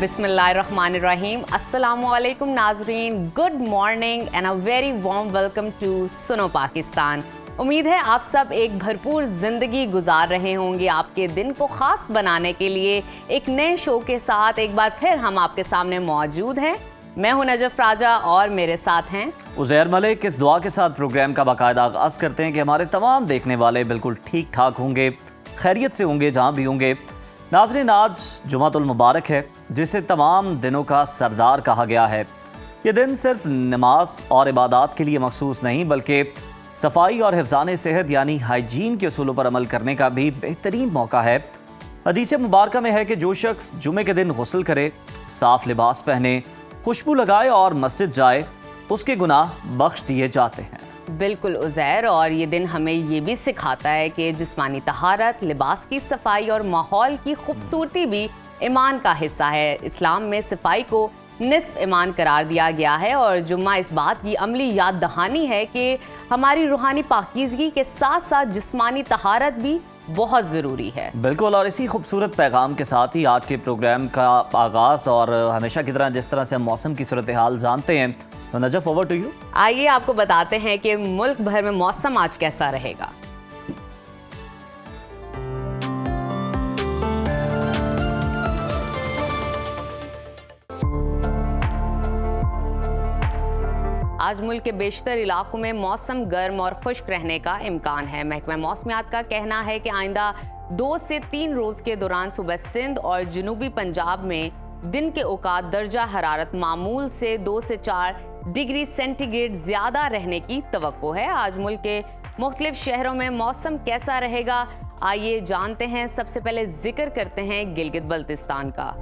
बिस्मिल्लाहिर्रहमानिर्रहीम। अस्सलामुअलैकुम नाज़रीन, good morning and a very warm welcome to Suno Pakistan. उम्मीद है आप सब एक भरपूर ज़िंदगी गुजार रहे होंगे। आपके दिन को ख़ास बनाने के लिए एक नए शो के साथ एक बार फिर हम आपके सामने मौजूद हैं। मैं हूं नजफ राजा और मेरे साथ हैं उज़ैर मलिक। इस दुआ के साथ प्रोग्राम का बाकायदा आगाज़ करते हैं कि हमारे तमाम देखने वाले बिल्कुल ठीक ठाक होंगे, खैरियत से होंगे जहाँ भी होंगे। नाज़रीन, आज जुमातुल मुबारक है, जिसे तमाम दिनों का सरदार कहा गया है। ये दिन सिर्फ नमाज और इबादत के लिए मखसूस नहीं, बल्कि सफाई और हिफ्ज़ान सेहत यानी हाइजीन के उसूलों पर अमल करने का भी बेहतरीन मौका है। हदीस मुबारक में है कि जो शख्स जुमे के दिन गुस्ल करे, साफ लिबास पहने, खुशबू लगाए और मस्जिद जाए, उसके गुनाह बख्श दिए जाते हैं। बिल्कुल उज़ैर, और ये दिन हमें ये भी सिखाता है कि जिस्मानी तहारत, लिबास की सफाई और माहौल की खूबसूरती भी ईमान का हिस्सा है। इस्लाम में सफाई को निस्फ ईमान करार दिया गया है और जुम्मा इस बात की अमली याद दहानी है कि हमारी रूहानी पाकीज़गी के साथ साथ जिस्मानी तहारत भी बहुत ज़रूरी है। बिल्कुल, और इसी खूबसूरत पैगाम के साथ ही आज के प्रोग्राम का आगाज़, और हमेशा की तरह जिस तरह से हम मौसम की सूरत हाल जानते हैं, तो नजफ, ओवर टू यू। आइए आपको बताते हैं कि मुल्क भर में मौसम आज कैसा रहेगा। आज मुल्क के बेशतर इलाकों में मौसम गर्म और खुश्क रहने का इम्कान है। महकमा मौसमियात का कहना है कि आइंदा 2 से 3 रोज़ के दौरान सुबह सिंध और जनूबी पंजाब में दिन के औकात दर्जा हरारत मामूल से 2 से 4 डिग्री सेंटीग्रेड ज़्यादा रहने की तवक्को है। आज मुल्क के मुख्तलिफ शहरों में मौसम कैसा रहेगा, आइए जानते हैं। सबसे पहले जिक्र करते हैं गिलगित बल्तिस्तान का,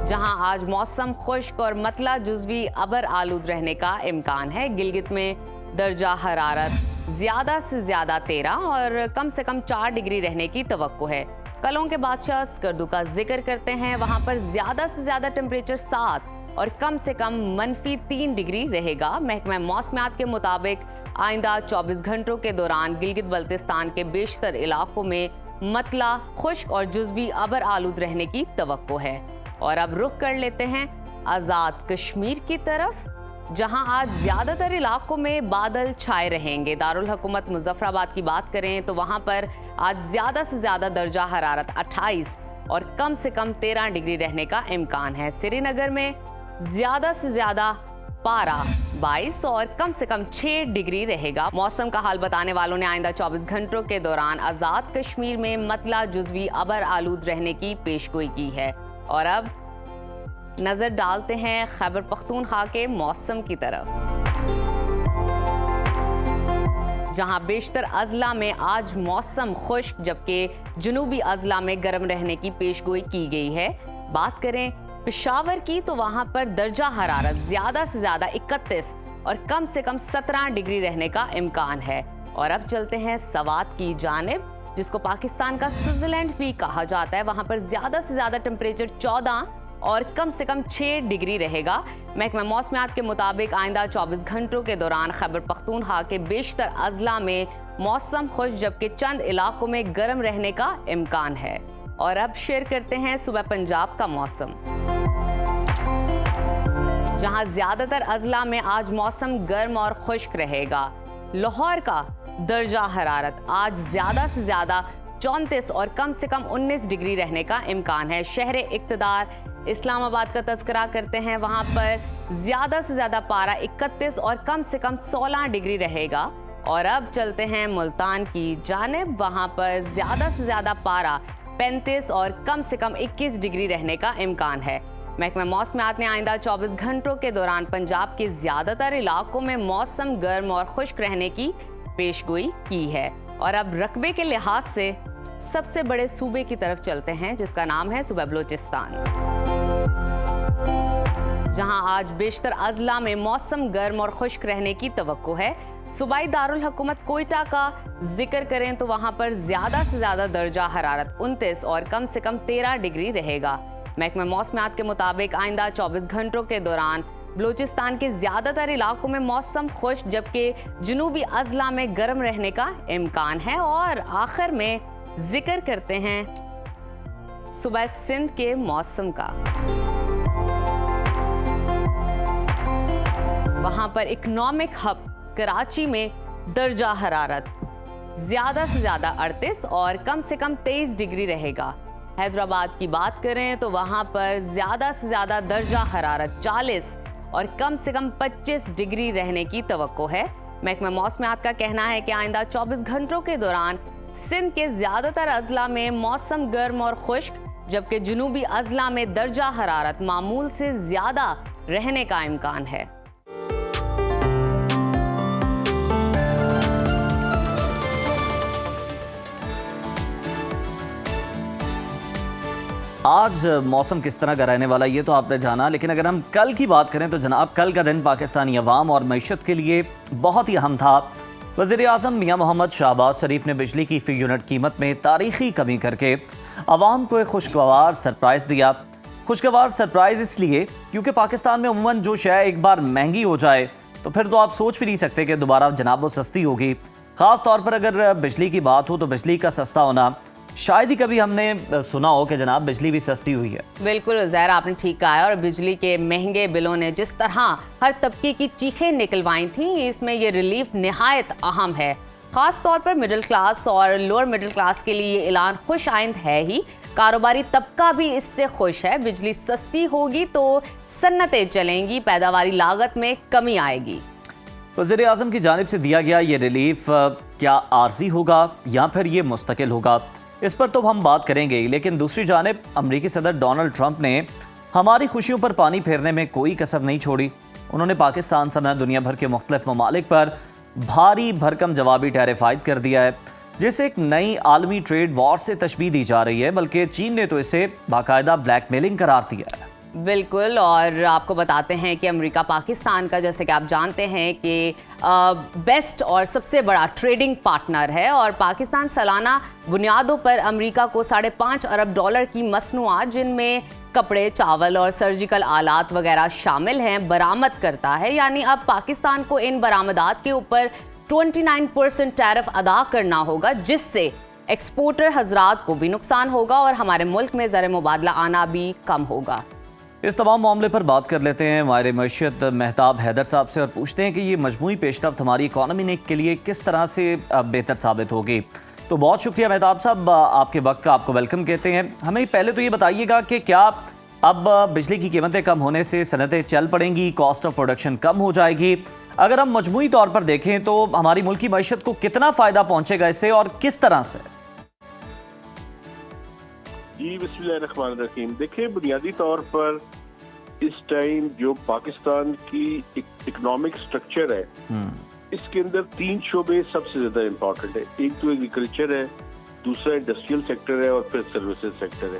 जहां आज मौसम खुश्क और मतला जुज़वी अबर आलूद रहने का इम्कान है। गिलगित में दर्जा हरारत ज़्यादा से ज़्यादा 13 और कम से कम 4 डिग्री रहने की तवक्को है। कलों के बादशाह स्कर्दू का जिक्र करते हैं, वहां पर ज़्यादा से ज़्यादा टेम्परेचर 7 और कम से कम -3 डिग्री रहेगा। महकमा मौसमियात के मुताबिक आइंदा 24 घंटों के दौरान गिलगित बल्तिस्तान के बेशतर इलाकों में मतला खुश्क और जुज़वी अबर आलूद रहने की तवक्को है। और अब रुख कर लेते हैं आज़ाद कश्मीर की तरफ, जहां आज ज़्यादातर इलाकों में बादल छाए रहेंगे। दारुल हुकूमत मुजफ्फराबाद की बात करें तो वहां पर आज ज़्यादा से ज़्यादा दर्जा हरारत 28 और कम से कम 13 डिग्री रहने का इम्कान है। श्रीनगर में ज़्यादा से ज़्यादा पारा 22 और कम से कम 6 डिग्री रहेगा। मौसम का हाल बताने वालों ने आइंदा 24 घंटों के दौरान आज़ाद कश्मीर में मतला जुज़वी अबर आलूद रहने की पेशगोई की है। और अब नजर डालते हैं खैबर पख्तूनख्वा के मौसम की तरफ, जहां बेशतर अजला में आज मौसम खुश्क जबकि जनूबी अजला में गर्म रहने की पेशगोई की गई है। बात करें पेशावर की तो वहां पर दर्जा हरारत ज्यादा से ज्यादा 31 और कम से कम 17 डिग्री रहने का इम्कान है। और अब चलते हैं सवात की जानिब, जिसको पाकिस्तान का स्विट्जरलैंड भी कहा जाता है। वहां पर ज्यादा से ज्यादा टेम्परेचर 14 और कम से कम 6 डिग्री रहेगा। महकमा मौसमियात के मुताबिक आइंदा 24 घंटों के दौरान खैबर पख्तूनख्वा के बेशतर अजला में मौसम खुश्क जबकि चंद इलाकों में गर्म रहने का इम्कान है। और अब शेयर करते हैं सुबह पंजाब का मौसम, जहां ज्यादातर अजला में आज मौसम गर्म और खुश्क रहेगा। लाहौर का दर्जा हरारत आज ज्यादा से ज्यादा 34 और कम से कम 19 डिग्री रहने का इम्कान है। शहर इक़्तिदार इस्लामाबाद का तज़किरा करते हैं, वहां पर ज्यादा से ज्यादा पारा 31 और कम से कम 16 डिग्री रहेगा। और अब चलते हैं मुल्तान की जानिब, वहां पर ज्यादा से ज्यादा पारा 35 और कम से कम 21 डिग्री रहने का इम्कान है। महकमा मौसमियात ने आइंदा 24 घंटों के दौरान पंजाब के ज्यादातर इलाकों में मौसम गर्म और खुश्क रहने की पेशगोई की है। और अब रकबे के लिहाज से सबसे बड़े सूबे की तरफ चलते हैं, जिसका नाम है सूबा बलूचिस्तान, जहां आज बेशतर अजला में मौसम गर्म और खुश्क रहने की तवक्को है। सूबाई दारुल हुकूमत कोयटा का जिक्र करें तो वहां पर ज्यादा से ज्यादा दर्जा हरारत 29 और कम से कम 13 डिग्री रहेगा। महकमा मौसमियात के मुताबिक आइंदा 24 घंटों के दौरान बलूचिस्तान के ज्यादातर इलाकों में मौसम खुश्क जबकि जनूबी अजला में गर्म रहने का इम्कान है। और आखिर में जिक्र करते हैं सुबह सिंध के मौसम का। वहां पर इकोनॉमिक हब कराची में दर्जा हरारत ज्यादा से ज्यादा 38 और कम से कम 23 डिग्री रहेगा। हैदराबाद की बात करें तो वहां पर ज्यादा से ज्यादा दर्जा हरारत 40 और कम से कम 25 डिग्री रहने की तवक्को है। महकमा मौसमियात का कहना है कि आइंदा 24 घंटों के दौरान सिंध के ज्यादातर अजला में मौसम गर्म और खुश्क, जबकि जुनूबी अजला में दर्जा हरारत मामूल से ज्यादा रहने का इम्कान है। आज मौसम किस तरह का रहने वाला ये तो आपने जाना, लेकिन अगर हम कल की बात करें तो जनाब कल का दिन पाकिस्तानी अवाम और मईशत के लिए बहुत ही अहम था। वज़ीर आज़म मियां मोहम्मद शहबाज शरीफ ने बिजली की फ़ी यूनिट कीमत में तारीखी कमी करके अवाम को एक खुशगवार सरप्राइज़ दिया। खुशगवार सरप्राइज़ इसलिए क्योंकि पाकिस्तान में उम्मन जो शय एक बार महंगी हो जाए तो फिर तो आप सोच भी नहीं सकते कि दोबारा जनाब वो सस्ती होगी। ख़ास तौर पर अगर बिजली की बात हो तो बिजली का सस्ता होना शायद ही कभी हमने सुना हो कि जनाब बिजली भी सस्ती हुई है। बिल्कुल ज़हर, आपने ठीक कहा है। और बिजली के महंगे बिलों ने जिस तरह हर तबके की चीखें निकलवाई थी, इसमें ये रिलीफ निहायत अहम है। खास तौर पर मिडिल क्लास और लोअर मिडिल क्लास के लिए ये ऐलान खुश आइंद है ही। कारोबारी तबका भी इससे खुश है। बिजली सस्ती होगी तो सन्नतें चलेंगी, पैदावारी लागत में कमी आएगी। वज़ीर आज़म की जानिब से दिया गया ये रिलीफ क्या आर्जी होगा या फिर ये मुस्तकिल होगा, इस पर तो हम बात करेंगे। लेकिन दूसरी जानिब अमरीकी सदर डोनाल्ड ट्रंप ने हमारी खुशियों पर पानी फेरने में कोई कसर नहीं छोड़ी। उन्होंने पाकिस्तान समेत दुनिया भर के मुख्तलिफ ममालिक पर भारी भरकम जवाबी टैरिफ आयद कर दिया है, जिसे एक नई आलमी ट्रेड वॉर से तशबीह दी जा रही है। बल्कि चीन ने तो इसे बाकायदा ब्लैकमेलिंग करार दिया है। बिल्कुल, और आपको बताते हैं कि अमेरिका पाकिस्तान का, जैसे कि आप जानते हैं कि बेस्ट और सबसे बड़ा ट्रेडिंग पार्टनर है और पाकिस्तान सालाना बुनियादों पर अमेरिका को $5.5 अरब की मसनूआत, जिनमें कपड़े, चावल और सर्जिकल आलात वगैरह शामिल हैं, बरामद करता है। यानी अब पाकिस्तान को इन बरामदात के ऊपर 29% टैरिफ अदा करना होगा, जिससे एक्सपोर्टर हजरात को भी नुकसान होगा और हमारे मुल्क में ज़र मुबादला आना भी कम होगा। इस तमाम मामले पर बात कर लेते हैं हमारे मईशत मेहताब हैदर साहब से और पूछते हैं कि ये मजमूई पेशरफ्त हमारी इकॉनमी के लिए किस तरह से बेहतर साबित होगी। तो बहुत शुक्रिया मेहताब साहब, आपके वक्त का आपको वेलकम कहते हैं। हमें पहले तो ये बताइएगा कि क्या अब बिजली की कीमतें कम होने से सनतें चल पड़ेंगी, कॉस्ट ऑफ प्रोडक्शन कम हो जाएगी? अगर हम मजमूई तौर पर देखें तो हमारी मुल्की मईशत को कितना फ़ायदा पहुँचेगा इससे और किस तरह से? जी बिस्मिल्लाहिर्रहमानिर्रहीम। देखिए, बुनियादी तौर पर इस टाइम जो पाकिस्तान की इकोनॉमिक स्ट्रक्चर है, इसके अंदर 3 शोबे सबसे ज्यादा इम्पोर्टेंट है। एक तो एग्रीकल्चर है, दूसरा इंडस्ट्रियल सेक्टर है और फिर सर्विसेज सेक्टर है।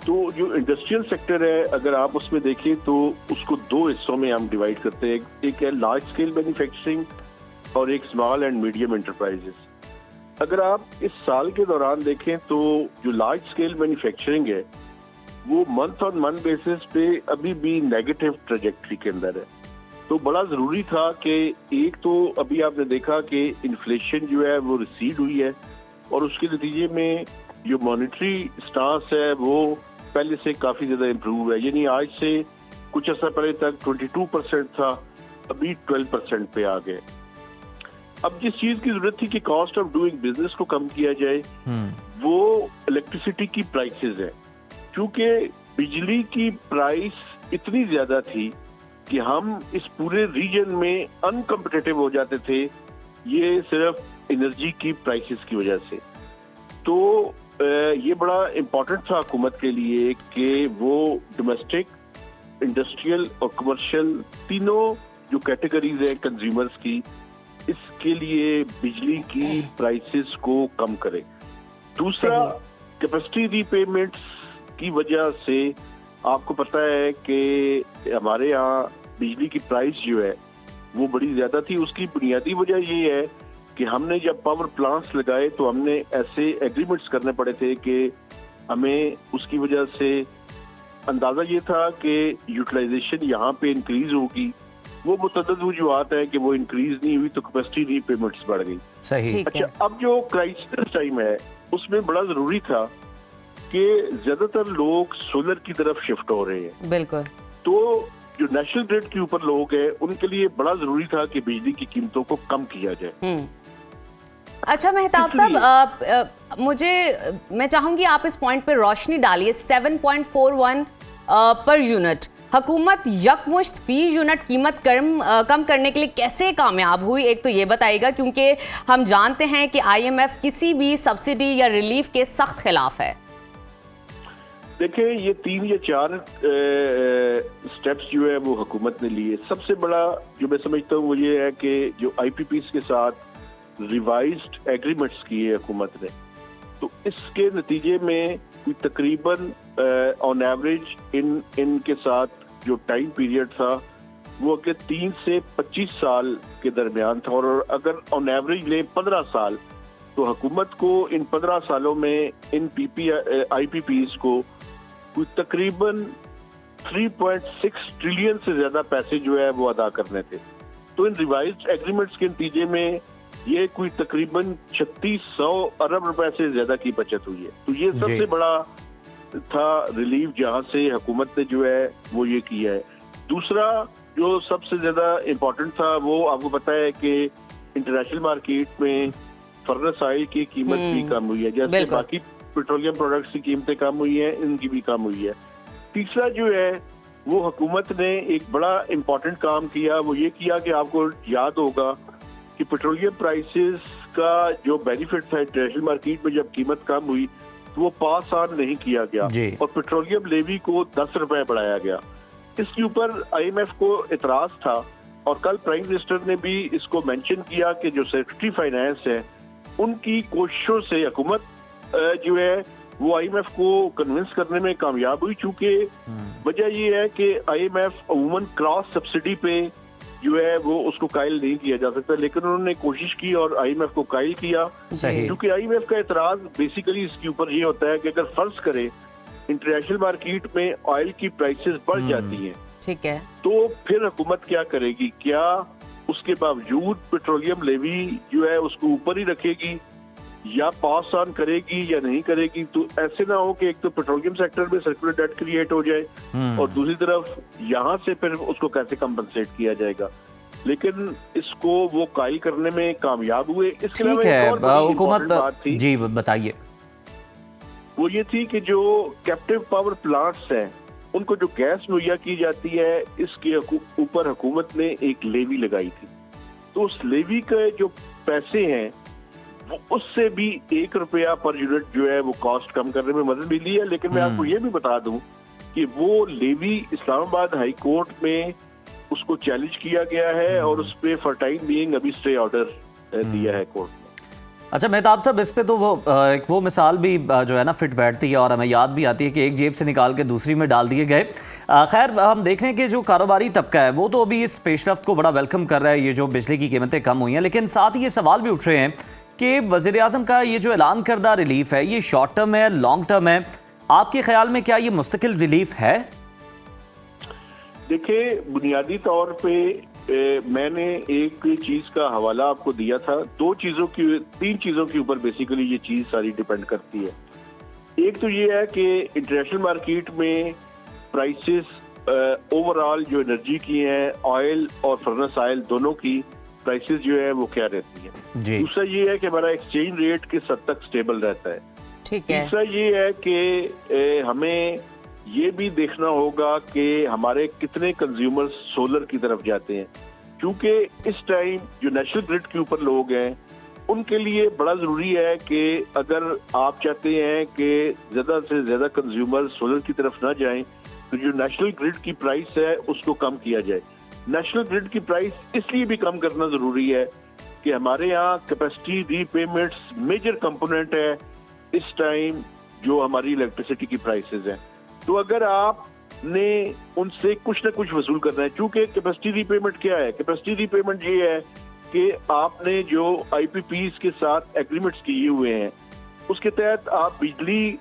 तो जो इंडस्ट्रियल सेक्टर है, अगर आप उसमें देखें तो उसको 2 हिस्सों में हम डिवाइड करते हैं। एक है लार्ज स्केल मैन्युफैक्चरिंग और एक स्मॉल एंड मीडियम एंटरप्राइजेस। अगर आप इस साल के दौरान देखें तो जो लार्ज स्केल मैन्युफैक्चरिंग है वो मंथ ऑन मंथ बेसिस पे अभी भी नेगेटिव ट्रेजेक्टरी के अंदर है। तो बड़ा जरूरी था कि एक तो अभी आपने देखा कि इन्फ्लेशन जो है वो रिसीड हुई है और उसके नतीजे में जो मॉनेटरी स्टांस है वो पहले से काफी ज्यादा इम्प्रूव है। यानी आज से कुछ अर्सा पहले तक 22% था, अभी 12% पे आ गए। अब जिस चीज की जरूरत थी कि कॉस्ट ऑफ डूइंग बिजनेस को कम किया जाए, वो इलेक्ट्रिसिटी की प्राइसेस है। क्योंकि बिजली की प्राइस इतनी ज्यादा थी कि हम इस पूरे रीजन में अनकम्पिटिटिव हो जाते थे, ये सिर्फ एनर्जी की प्राइसेस की वजह से। तो ये बड़ा इम्पोर्टेंट था हुकूमत के लिए कि वो डोमेस्टिक, इंडस्ट्रियल और कमर्शियल तीनों जो कैटेगरीज है कंज्यूमर्स की, इसके लिए बिजली की प्राइसेस को कम करे। दूसरा, कैपेसिटी रीपेमेंट्स की वजह से आपको पता है कि हमारे यहाँ बिजली की प्राइस जो है वो बड़ी ज्यादा थी। उसकी बुनियादी वजह ये है कि हमने जब पावर प्लांट्स लगाए तो हमने ऐसे एग्रीमेंट्स करने पड़े थे कि हमें उसकी वजह से अंदाजा ये था कि यूटिलाइजेशन यहाँ पे इंक्रीज होगी। वो मुतअद्दिद वजूहात है कि वो इंक्रीज नहीं हुई तो कैपेसिटी रीपेमेंट्स बढ़ गई। सही। अच्छा, अब जो क्राइसिस टाइम है उसमें बड़ा जरूरी था कि ज्यादातर लोग सोलर की तरफ शिफ्ट हो रहे हैं, बिल्कुल। तो जो नेशनल ग्रिड के ऊपर लोग हैं उनके लिए बड़ा जरूरी था कि बिजली की कीमतों को कम किया जाए। अच्छा मेहताब साहब, मैं चाहूंगी आप इस पॉइंट पे रोशनी डालिए। 7.41 पर यूनिट हुकूमत यकमुश्त फी यूनिट कीमत कम करने के लिए कैसे कामयाब हुई, एक तो ये बताइएगा, क्योंकि हम जानते हैं कि IMF किसी भी सब्सिडी या रिलीफ के सख्त खिलाफ है। देखिए, ये 3 या 4 स्टेप्स जो है वो हुकूमत ने लिए। सबसे बड़ा जो मैं समझता हूँ वो ये है कि जो IPPs के साथ रिवाइज्ड एग्रीमेंट्स किए हुकूमत ने, तो इसके नतीजे में कोई तकरीबन ऑन एवरेज इनके साथ जो टाइम पीरियड था वो कि 3 से 25 साल के दरमियान था, और अगर ऑन एवरेज ले 15 साल, तो हुकूमत को इन 15 सालों में इन IPPs को कोई तकरीबन 3.6 ट्रिलियन से ज्यादा पैसे जो है वो अदा करने थे। तो इन रिवाइज्ड एग्रीमेंट्स के नतीजे में ये कोई तकरीबन 3600 अरब रुपए से ज्यादा की बचत हुई है। तो ये सबसे बड़ा था रिलीफ जहां से हुकूमत ने जो है वो ये किया है। दूसरा जो सबसे ज्यादा इम्पोर्टेंट था वो आपको पता है कि इंटरनेशनल मार्केट में फर्नेस ऑयल की कीमत भी कम हुई है, जैसे बाकी पेट्रोलियम प्रोडक्ट्स की कीमतें कम हुई है, इनकी भी कम हुई है। तीसरा जो है वो हुकूमत ने एक बड़ा इम्पोर्टेंट काम किया, वो ये किया कि आपको याद होगा कि पेट्रोलियम प्राइसेस का जो बेनिफिट था इंटरनेशनल मार्केट में जब कीमत कम हुई तो वो पास ऑन नहीं किया गया और पेट्रोलियम लेवी को 10 रुपए बढ़ाया गया। इसके ऊपर IMF को इतराज था और कल प्राइम मिनिस्टर ने भी इसको मेंशन किया कि जो सेक्रेटरी फाइनेंस है उनकी कोशिशों से हुकूमत जो है वो IMF को कन्विंस करने में कामयाब हुई। चूंकि वजह ये है कि IMF अमूमन क्रॉस सब्सिडी पे जो है वो उसको कायल नहीं किया जा सकता, लेकिन उन्होंने कोशिश की और IMF को कायल किया। क्योंकि IMF का एतराज बेसिकली इसके ऊपर ये होता है कि अगर फर्ज करें इंटरनेशनल मार्केट में ऑयल की प्राइसेस बढ़ जाती हैं, ठीक है, तो फिर हुकूमत क्या करेगी? क्या उसके बावजूद पेट्रोलियम लेवी जो है उसको ऊपर ही रखेगी या पास ऑन करेगी या नहीं करेगी? तो ऐसे ना हो कि एक तो पेट्रोलियम सेक्टर में सर्कुलर डेट क्रिएट हो जाए और दूसरी तरफ यहाँ से फिर उसको कैसे कंपनसेट किया जाएगा। लेकिन इसको वो कायल करने में कामयाब हुए। इसके अलावा हुकूमत जी बताइए, वो ये थी कि जो कैप्टिव पावर प्लांट्स हैं उनको जो गैस मुहैया की जाती है इसके ऊपर हुकूमत ने एक लेवी लगाई थी। तो उस लेवी के जो पैसे हैं वो उससे भी 1 रुपया पर यूनिट जो है वो कॉस्ट कम करने में मदद मिली है। लेकिन मैं आपको ये भी बता दूं कि वो लेवी इस्लामाबाद हाई कोर्ट में उसको चैलेंज किया गया है और उस पे फॉर टाइम बीइंग अभी स्टे ऑर्डर दिया है कोर्ट ने। अच्छा मेहताब साहब, इस पे तो वो मिसाल भी जो है ना फिट बैठती है और हमें याद भी आती है कि एक जेब से निकाल के दूसरी में डाल दिए गए। खैर हम देख रहे हैं कि जो कारोबारी तबका है वो तो अभी इस पेशरफ्त को बड़ा वेलकम कर रहा है, ये जो बिजली की कीमतें कम हुई हैं, लेकिन साथ ही ये सवाल भी उठ रहे हैं कि वज़ीर आज़म का ये जो ऐलान करदा रिलीफ है ये शॉर्ट टर्म है, लॉन्ग टर्म है? आपके ख्याल में क्या ये मुस्तकिल रिलीफ है? देखिए, बुनियादी तौर पे मैंने एक चीज का हवाला आपको दिया था, 3 चीजों के ऊपर बेसिकली ये चीज सारी डिपेंड करती है। एक तो ये है कि इंटरनेशनल मार्केट में प्राइसेस ओवरऑल जो एनर्जी की हैं, ऑयल और फर्नेस ऑयल दोनों की प्राइसेस जो है वो क्या रहती है। दूसरा ये है कि हमारा एक्सचेंज रेट किस हद तक स्टेबल रहता है। ठीक है। तीसरा ये है कि हमें ये भी देखना होगा कि हमारे कितने कंज्यूमर्स सोलर की तरफ जाते हैं, क्योंकि इस टाइम जो नेशनल ग्रिड के ऊपर लोग हैं उनके लिए बड़ा जरूरी है कि अगर आप चाहते हैं कि ज्यादा से ज्यादा कंज्यूमर सोलर की तरफ ना जाएं तो जो नेशनल ग्रिड की प्राइस है उसको कम किया जाए। नेशनल ग्रिड की प्राइस इसलिए भी कम करना जरूरी है कि हमारे यहाँ कैपेसिटी रीपेमेंट्स मेजर कंपोनेंट है इस टाइम जो हमारी इलेक्ट्रिसिटी की प्राइसेस हैं। तो अगर आपने उनसे कुछ ना कुछ वसूल करना है, चूंकि कैपेसिटी रीपेमेंट क्या है? कैपेसिटी रीपेमेंट ये है कि आपने जो IPPs के साथ एग्रीमेंट्स किए हुए हैं उसके तहत आप बिजली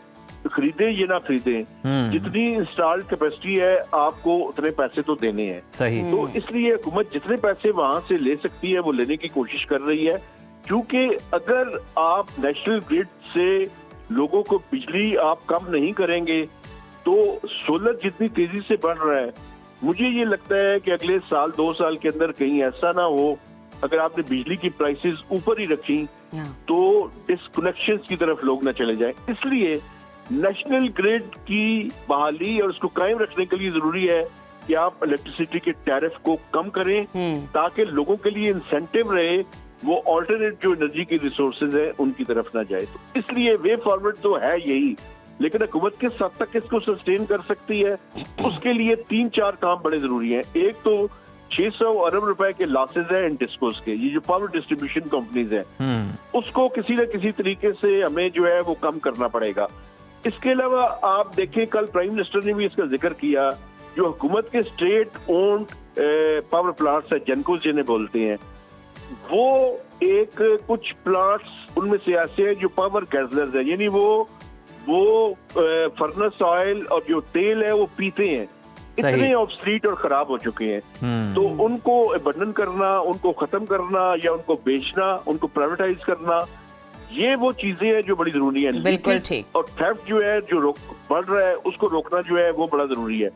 खरीदें या ना खरीदें, जितनी इंस्टॉल्ड कैपेसिटी है आपको उतने पैसे तो देने हैं। सही। तो इसलिए हुकूमत जितने पैसे वहां से ले सकती है वो लेने की कोशिश कर रही है, क्योंकि अगर आप नेशनल ग्रिड से लोगों को बिजली आप कम नहीं करेंगे तो सोलर जितनी तेजी से बढ़ रहा है, मुझे ये लगता है कि अगले साल 2 साल के अंदर कहीं ऐसा ना हो, अगर आपने बिजली की प्राइसेस ऊपर ही रखी तो डिस्कनेक्शन की तरफ लोग ना चले जाएं। इसलिए नेशनल ग्रिड की बहाली और उसको कायम रखने के लिए जरूरी है कि आप इलेक्ट्रिसिटी के टैरिफ को कम करें ताकि लोगों के लिए इंसेंटिव रहे वो ऑल्टरनेट जो एनर्जी की रिसोर्सेज है उनकी तरफ ना जाए। तो इसलिए वे फॉरवर्ड तो है यही, लेकिन हुकूमत किस हद तक इसको सस्टेन कर सकती है, उसके लिए 3-4 काम बड़े जरूरी हैं। एक तो 600 अरब रुपए के लॉसेज है इन डिस्कोस के, ये जो पावर डिस्ट्रीब्यूशन कंपनीज हैं उसको किसी न किसी तरीके से हमें जो है वो कम करना पड़ेगा। इसके अलावा आप देखें, कल प्राइम मिनिस्टर ने भी इसका जिक्र किया, जो हुकूमत के स्टेट ओन्ड पावर प्लांट्स है, जेनकोस जिन्हें बोलते हैं, वो एक कुछ प्लांट्स उनमें से ऐसे हैं जो पावर गैसलर्स है, यानी वो फर्नेस ऑयल और जो तेल है वो पीते हैं, इतने ऑब्सलीट और खराब हो चुके हैं। तो उनको अबंडन करना, उनको खत्म करना या उनको बेचना, उनको प्राइवेटाइज करना, ये वो चीजें हैं जो बड़ी जरूरी है। बिल्कुल ठीक। और थेफ्ट जो है जो बढ़ रहा है उसको रोकना जो है वो बड़ा जरूरी है।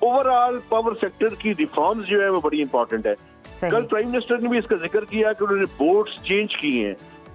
ओवरऑल पावर सेक्टर की रिफॉर्म्स जो है वो बड़ी इंपॉर्टेंट है। कल प्राइम मिनिस्टर ने भी इसका जिक्र किया कि उन्होंने बोर्ड्स चेंज किए हैं,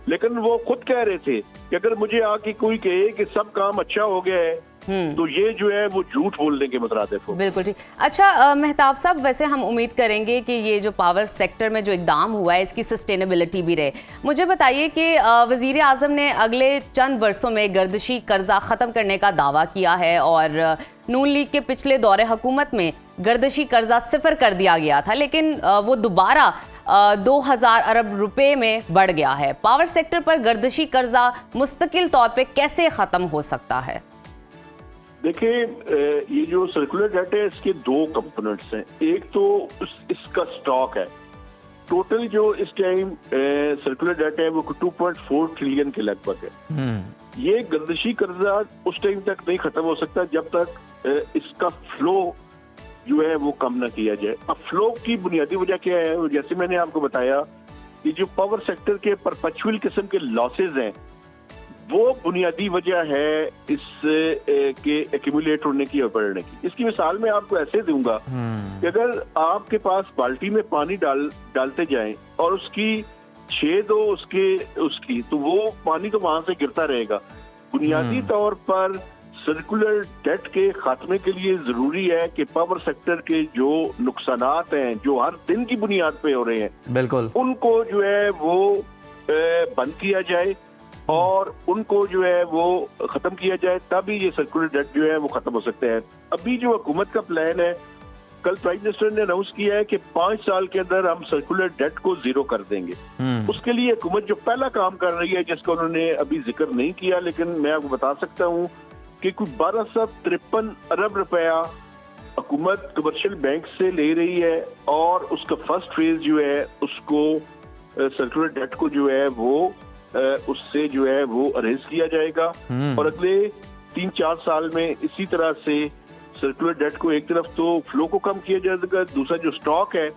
लेकिन वो खुद कह रहे थे कि अगर मुझे आके कोई कहे कि सब काम अच्छा हो गया है तो ये जो है वो झूठ बोलने के मुतरादिफ हो। बिल्कुल ठीक। अच्छा मेहताब साहब, वैसे हम उम्मीद करेंगे कि ये जो पावर सेक्टर में जो इकदाम हुआ है इसकी सस्टेनेबिलिटी भी रहे। मुझे बताइए कि वजीर आजम ने अगले चंद वर्षों में गर्दिशी कर्जा ख़त्म करने का दावा किया है और नून लीग के पिछले दौरे हुकूमत में गर्दिशी कर्जा सिफर कर दिया गया था, लेकिन वो दोबारा 2000 अरब रुपए में बढ़ गया है। पावर सेक्टर पर गर्दिशी कर्जा मुस्तकिल तौर पे कैसे ख़त्म हो सकता है? देखिए, ये जो सर्कुलर डेट है इसके 2 कंपोनेंट्स हैं। एक तो इसका स्टॉक है, टोटल जो इस टाइम सर्कुलर डेट है वो 2.4 ट्रिलियन के लगभग है। ये गर्दिशी कर्जा उस टाइम तक नहीं खत्म हो सकता जब तक इसका फ्लो जो है वो कम ना किया जाए। अब फ्लो की बुनियादी वजह क्या है, जैसे मैंने आपको बताया कि जो पावर सेक्टर के परपेचुअल किस्म के लॉसेज हैं वो बुनियादी वजह है इस के एक्यूमुलेट होने की और बढ़ने की। इसकी मिसाल मैं आपको ऐसे दूंगा कि अगर आपके पास बाल्टी में पानी डालते जाएं और उसकी छेद हो उसकी तो वो पानी तो वहां से गिरता रहेगा। बुनियादी तौर पर सर्कुलर डेट के खात्मे के लिए जरूरी है कि पावर सेक्टर के जो नुकसानात हैं जो हर दिन की बुनियाद पे हो रहे हैं, बिल्कुल उनको जो है वो बंद किया जाए और उनको जो है वो खत्म किया जाए, तभी ये सर्कुलर डेट जो है वो खत्म हो सकते हैं। अभी जो हुकूमत का प्लान है, कल प्राइम मिनिस्टर ने अनाउंस किया है कि 5 साल के अंदर हम सर्कुलर डेट को 0 कर देंगे। उसके लिए हुकूमत जो पहला काम कर रही है, जिसका उन्होंने अभी जिक्र नहीं किया लेकिन मैं आपको बता सकता हूँ कि कुछ 1253 अरब रुपया हुकूमत कमर्शियल बैंक से ले रही है और उसका फर्स्ट फेज जो है उसको सर्कुलर डेट को जो है वो उससे जो है वो अरेंज किया जाएगा और अगले 3-4 साल में इसी तरह से सर्कुलर डेट को एक तरफ तो फ्लो को कम किया जाएगा, दूसरा जो स्टॉक है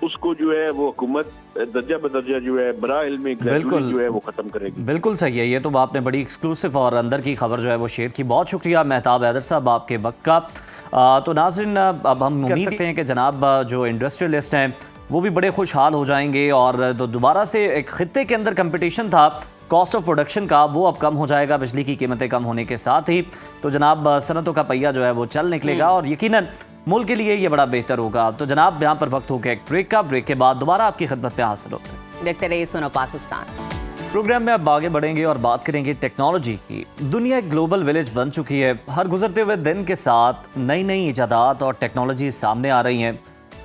उसको जो है वो हुकूमत दर्जा बदर्जा जो है बड़ा इल्म ग्रेजुअली जो है वो खत्म करेगी। बिल्कुल सही है, ये तो आपने बड़ी एक्सक्लूसिव और अंदर की खबर जो है वो शेयर की। बहुत शुक्रिया मेहताब हैदर साहब आपके वक्त का। तो नाज़रीन, अब हम उम्मीद करते हैं कि जनाब जो इंडस्ट्रियलिस्ट हैं वो भी बड़े खुशहाल हो जाएंगे और दोबारा से एक खित्ते के अंदर कंपटीशन था कॉस्ट ऑफ प्रोडक्शन का, वो अब कम हो जाएगा बिजली की कीमतें कम होने के साथ ही। तो जनाब सनतों का पहिया जो है वो चल निकलेगा और यकीनन मुल्क के लिए ये बड़ा बेहतर होगा। तो जनाब यहाँ पर वक्त हो गया एक ब्रेक का, ब्रेक के बाद दोबारा आपकी खिदमत पे हासिल होते हैं। देखते रहिए सुनो पाकिस्तान। प्रोग्राम में अब आगे बढ़ेंगे और बात करेंगे टेक्नोलॉजी की। दुनिया एक ग्लोबल विलेज बन चुकी है। हर गुजरते हुए दिन के साथ नई नई इजादात और टेक्नोलॉजी सामने आ रही हैं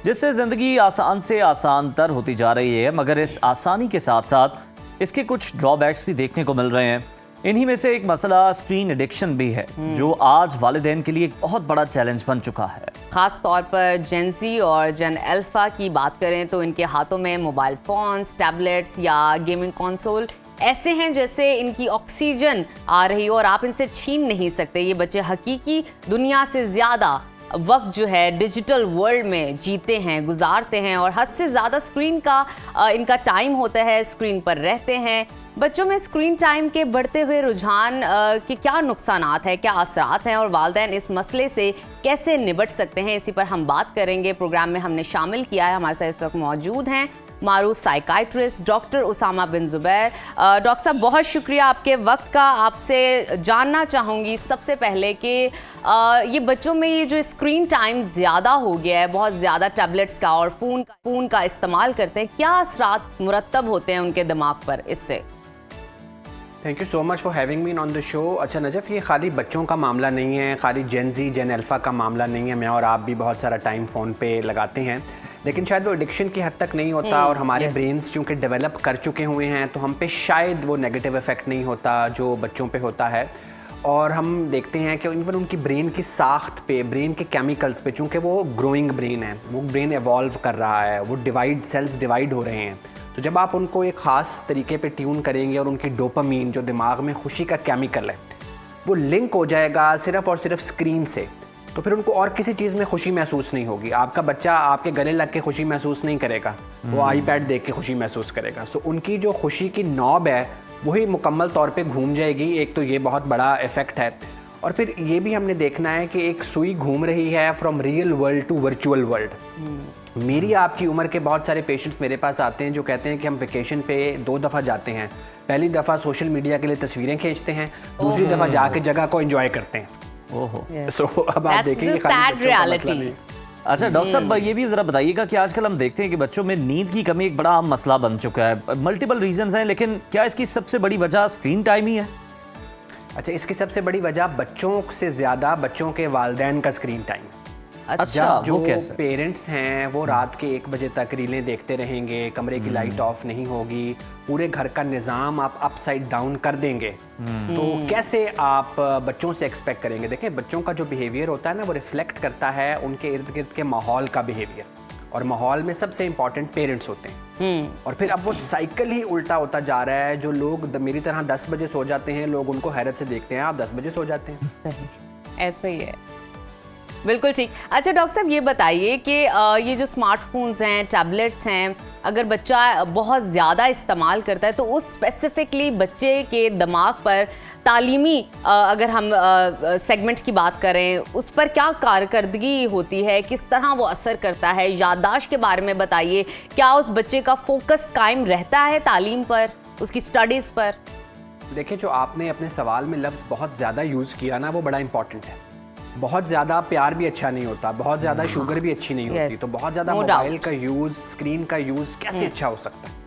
जिससे ज़िंदगी आसान से आसान तर होती जा रही है, मगर इस आसानी के साथ साथ इसके कुछ ड्रॉबैक्स भी देखने को मिल रहे हैं। इन्हीं में से एक मसला स्क्रीन एडिक्शन भी है जो आज वालिदैन के लिए एक बहुत बड़ा चैलेंज बन चुका है। खास तौर पर जेन ज़ी और जेन अल्फा की बात करें तो इनके हाथों में मोबाइल फ़ोन्स, टैबलेट्स या गेमिंग कंसोल ऐसे हैं जैसे इनकी ऑक्सीजन आ रही हो और आप इनसे छीन नहीं सकते। ये बच्चे हकीकी दुनिया से ज़्यादा वक्त जो है डिजिटल वर्ल्ड में जीते हैं, गुजारते हैं और हद से ज़्यादा स्क्रीन का इनका टाइम होता है, स्क्रीन पर रहते हैं। बच्चों में स्क्रीन टाइम के बढ़ते हुए रुझान के क्या नुकसानात हैं, क्या असरात हैं और वालिदैन इस मसले से कैसे निपट सकते हैं, इसी पर हम बात करेंगे। प्रोग्राम में हमने शामिल किया है, हमारे साथ इस वक्त मौजूद हैं मारूफ साइकाइट्रिस्ट डॉक्टर उसामा बिन जुबैर। डॉक्टर साहब, बहुत शुक्रिया आपके वक्त का। आपसे जानना चाहूँगी सबसे पहले कि ये बच्चों में ये जो स्क्रीन टाइम ज़्यादा हो गया है, बहुत ज़्यादा टैबलेट्स का और फ़ोन का इस्तेमाल करते हैं, क्या असरात मुरतब होते हैं उनके दिमाग पर इससे? Thank you so much for having me on the show. अच्छा नजफ़, ये खाली बच्चों का मामला नहीं है, खाली जेन अल्फ़ा का मामला नहीं है। मैं और आप भी बहुत सारा टाइम फ़ोन पे लगाते हैं, लेकिन शायद वो एडिक्शन की हद तक नहीं होता और हमारे ब्रेन्स चूँकि डेवलप कर चुके हुए हैं तो हम पे शायद वो नेगेटिव इफ़ेक्ट नहीं होता जो बच्चों पे होता है। और हम देखते हैं कि इवन उनकी ब्रेन की साख्त पे, ब्रेन के केमिकल्स पे, चूँकि वो ग्रोइंग ब्रेन है, वो ब्रेन एवॉल्व कर रहा है, वो सेल्स डिवाइड हो रहे हैं। तो जब आप उनको एक ख़ास तरीके पे ट्यून करेंगे और उनकी डोपामीन जो दिमाग में खुशी का केमिकल है वो लिंक हो जाएगा सिर्फ़ और सिर्फ स्क्रीन से, तो फिर उनको और किसी चीज़ में खुशी महसूस नहीं होगी। आपका बच्चा आपके गले लग के खुशी महसूस नहीं करेगा, वो आईपैड देख के खुशी महसूस करेगा। सो उनकी जो खुशी की नॉब है वही मुकम्मल तौर पे घूम जाएगी। एक तो ये बहुत बड़ा इफ़ेक्ट है, और फिर ये भी हमने देखना है कि एक सुई घूम रही है from real world to virtual world. मेरी आपकी उम्र के बहुत सारे पेशेंट्स मेरे पास आते हैं जो कहते हैं कि हम वेकेशन पे 2 दफ़ा जाते हैं। पहली दफ़ा सोशल मीडिया के लिए तस्वीरें खींचते हैं, दूसरी दफ़ा जाके जगह को एंजॉय करते हैं। सो अब आप देखेंगे अच्छा डॉक्टर साहब, ये भी जरा बताइएगा कि आजकल हम देखते हैं कि बच्चों में नींद की कमी एक बड़ा आम मसला बन चुका है। मल्टीपल रीजंस हैं, लेकिन क्या इसकी सबसे बड़ी वजह स्क्रीन टाइम ही है? अच्छा, इसकी सबसे बड़ी वजह बच्चों से ज़्यादा बच्चों के वालिदैन का स्क्रीन टाइम। अच्छा, जो पेरेंट्स हैं वो रात के 1 बजे तक रीलें देखते रहेंगे, कमरे की लाइट ऑफ नहीं होगी, पूरे घर का निज़ाम आप अपसाइड डाउन कर देंगे, तो कैसे आप बच्चों से एक्सपेक्ट करेंगे? देखें, बच्चों का जो बिहेवियर होता है ना वो रिफ्लेक्ट करता है उनके इर्द गिर्द के माहौल का बिहेवियर, और माहौल में सबसे इंपॉर्टेंट पेरेंट्स होते हैं। और फिर अब वो साइकिल ही उल्टा होता जा रहा है। जो लोग मेरी तरह 10 बजे सो जाते हैं, लोग उनको हैरत से देखते हैं, आप 10 बजे सो जाते हैं। ऐसा ही है, बिल्कुल ठीक। अच्छा डॉक्टर साहब, ये बताइए कि ये जो स्मार्टफोन्स हैं, टैबलेट्स हैं, अगर बच्चा बहुत ज़्यादा इस्तेमाल करता है तो उस स्पेसिफिकली बच्चे के दिमाग पर तालीमी अगर हम सेगमेंट की बात करें, उस पर क्या कारकर्दगी होती है, किस तरह वो असर करता है? याददाश्त के बारे में बताइए, क्या उस बच्चे का फोकस कायम रहता है तालीम पर, उसकी स्टडीज़ पर? देखिए, जो आपने अपने सवाल में लफ्ज़ बहुत ज़्यादा यूज़ किया ना वो बड़ा इंपॉर्टेंट है। बहुत ज़्यादा प्यार भी अच्छा नहीं होता, बहुत ज़्यादा शुगर भी अच्छी नहीं होती, तो बहुत ज़्यादा मोबाइल का यूज़, स्क्रीन का यूज़ कैसे अच्छा हो सकता है?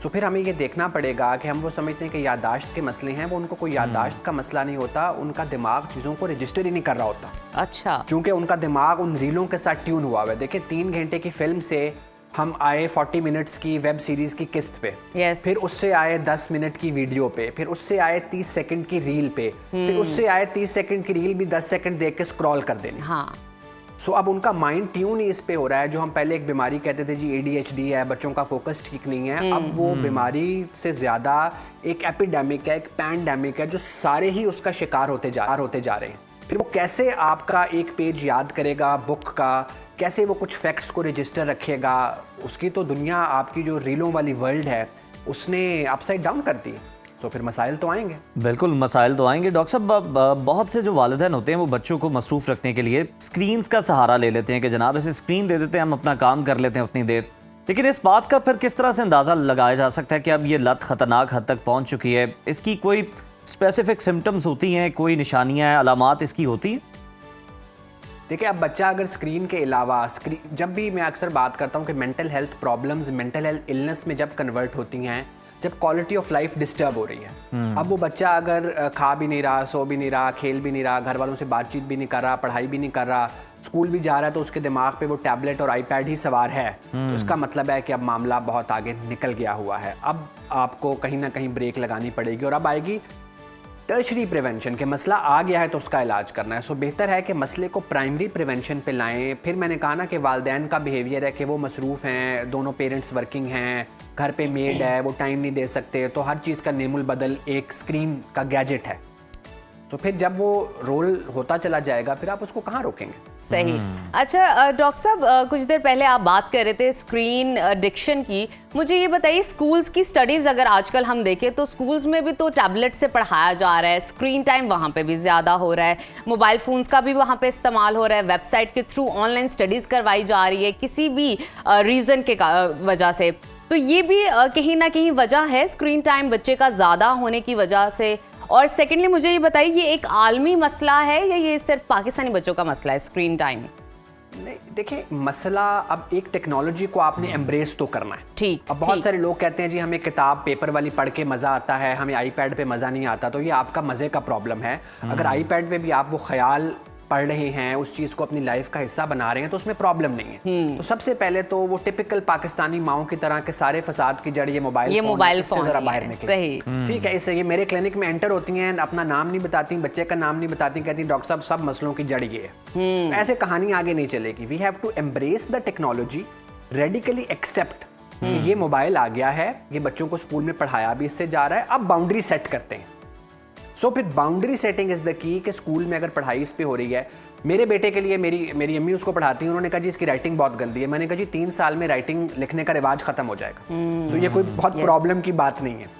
तो फिर हमें ये देखना पड़ेगा कि हम वो समझते हैं कि याददाश्त के मसले हैं, वो उनको कोई याददाश्त का मसला नहीं होता, उनका दिमाग चीज़ों को रजिस्टर ही नहीं कर रहा होता। अच्छा, चूँकि उनका दिमाग उन रीलों के साथ ट्यून हुआ हुआ है। देखिए, 3 घंटे की फिल्म से हम आए 40 मिनट्स की वेब सीरीज़ की किस्त पे, फिर उससे आए 10 मिनट की वीडियो पे, फिर उससे आए 30 सेकंड की रील पे, फिर उससे आए 30 सेकंड की रील भी 10 सेकंड देख के स्क्रॉल कर देनी। हाँ। सो अब उनका माइंड ट्यून ही इस पे हो रहा है, जो हम पहले एक बीमारी कहते थे जी ADHD है, बच्चों का फोकस ठीक नहीं है, अब वो बीमारी से ज़्यादा एक एपिडेमिक है, एक पैंडेमिक है, जो सारे ही उसका शिकार होते जा रहे हैं। फिर वो कैसे आपका एक पेज याद करेगा बुक का, कैसे वो कुछ फैक्ट्स को रजिस्टर रखेगा, उसकी तो दुनिया आपकी जो रीलों वाली वर्ल्ड है उसने अपसाइड डाउन कर दी। तो फिर मसाइल तो आएंगे, बिल्कुल मसाइल तो आएंगे। डॉक्टर साहब, बहुत से जो वालिदैन होते हैं वो बच्चों को मसरूफ़ रखने के लिए स्क्रीन्स का सहारा ले लेते हैं कि जनाब ऐसे स्क्रीन दे देते हैं, हम अपना काम कर लेते हैं उतनी देर। लेकिन इस बात का फिर किस तरह से अंदाज़ा लगाया जा सकता है कि अब ये लत ख़तरनाक हद तक पहुँच चुकी है? इसकी कोई स्पेसिफिक सिम्टम्स होती हैं, कोई निशानियाँ, अलामात इसकी होती हैं? देखिए, अब बच्चा अगर स्क्रीन के अलावा जब भी मैं अक्सर बात करता हूँ कि mental health problems mental health illness में जब कन्वर्ट होती हैं, जब क्वालिटी ऑफ लाइफ डिस्टर्ब हो रही है। अब वो बच्चा अगर खा भी नहीं रहा, सो भी नहीं रहा, खेल भी नहीं रहा, घर वालों से बातचीत भी नहीं कर रहा, पढ़ाई भी नहीं कर रहा, स्कूल भी जा रहा है, तो उसके दिमाग पे वो टैबलेट और आईपैड ही सवार है, तो इसका मतलब है कि अब मामला बहुत आगे निकल गया हुआ है। अब आपको कहीं ना कहीं ब्रेक लगानी पड़ेगी और अब आएगी टर्शरी प्रिवेंशन के मसला आ गया है तो उसका इलाज करना है। सो बेहतर है कि मसले को प्राइमरी प्रिवेंशन पे लाएं। फिर मैंने कहा ना कि वालिदैन का बिहेवियर है कि वो मसरूफ़ हैं, दोनों पेरेंट्स वर्किंग हैं, घर पे मेड है, वो टाइम नहीं दे सकते, तो हर चीज़ का नेमुल बदल एक स्क्रीन का गैजेट है। तो फिर जब वो रोल होता चला जाएगा फिर आप उसको कहाँ रोकेंगे? सही। अच्छा डॉक्टर साहब, कुछ देर पहले आप बात कर रहे थे स्क्रीन एडिक्शन की। मुझे ये बताइए, स्कूल्स की स्टडीज अगर आजकल हम देखें तो स्कूल्स में भी तो टैबलेट से पढ़ाया जा रहा है, स्क्रीन टाइम वहाँ पे भी ज़्यादा हो रहा है, मोबाइल फ़ोन्स का भी वहाँ पे इस्तेमाल हो रहा है, वेबसाइट के थ्रू ऑनलाइन स्टडीज़ करवाई जा रही है किसी भी रीज़न के वजह से। तो ये भी कहीं ना कहीं वजह है स्क्रीन टाइम बच्चे का ज़्यादा होने की वजह से। और सेकेंडली मुझे ये बताइए, ये एक आलमी मसला है या ये सिर्फ पाकिस्तानी बच्चों का मसला है स्क्रीन टाइम? नहीं, देखिए मसला, अब एक टेक्नोलॉजी को आपने एम्ब्रेस तो करना है। ठीक। अब बहुत सारे लोग कहते हैं जी हमें किताब पेपर वाली पढ़ के मज़ा आता है, हमें आईपैड पे मज़ा नहीं आता। तो ये आपका मज़े का प्रॉब्लम है। अगर आईपैड पे भी आप वो ख्याल पढ़ रहे हैं, उस चीज़ को अपनी लाइफ का हिस्सा बना रहे हैं, तो उसमें प्रॉब्लम नहीं है। तो सबसे पहले तो वो टिपिकल पाकिस्तानी माओ की तरह के सारे फसाद की जड़ ये मोबाइल फोन जरा बाहर निकले। ठीक है, इससे ये मेरे क्लिनिक में एंटर होती हैं, अपना नाम नहीं बताती, बच्चे का नाम नहीं बताती, कहती डॉक्टर साहब सब मसलों की जड़ ये है। ऐसे कहानी आगे नहीं चलेगी। We have to embrace the technology, radically accept ये मोबाइल आ गया है, ये बच्चों को स्कूल में पढ़ाया भी इससे जा रहा है, अब बाउंड्री सेट करते हैं। सो फिर boundary setting is the key कि स्कूल में अगर पढ़ाई इस पे हो रही है, मेरे बेटे के लिए मेरी अम्मी उसको पढ़ाती हैं, उन्होंने कहा जी इसकी राइटिंग बहुत गंदी है। मैंने कहा जी 3 साल में राइटिंग लिखने का रिवाज खत्म हो जाएगा। तो ये कोई बहुत प्रॉब्लम की बात नहीं है।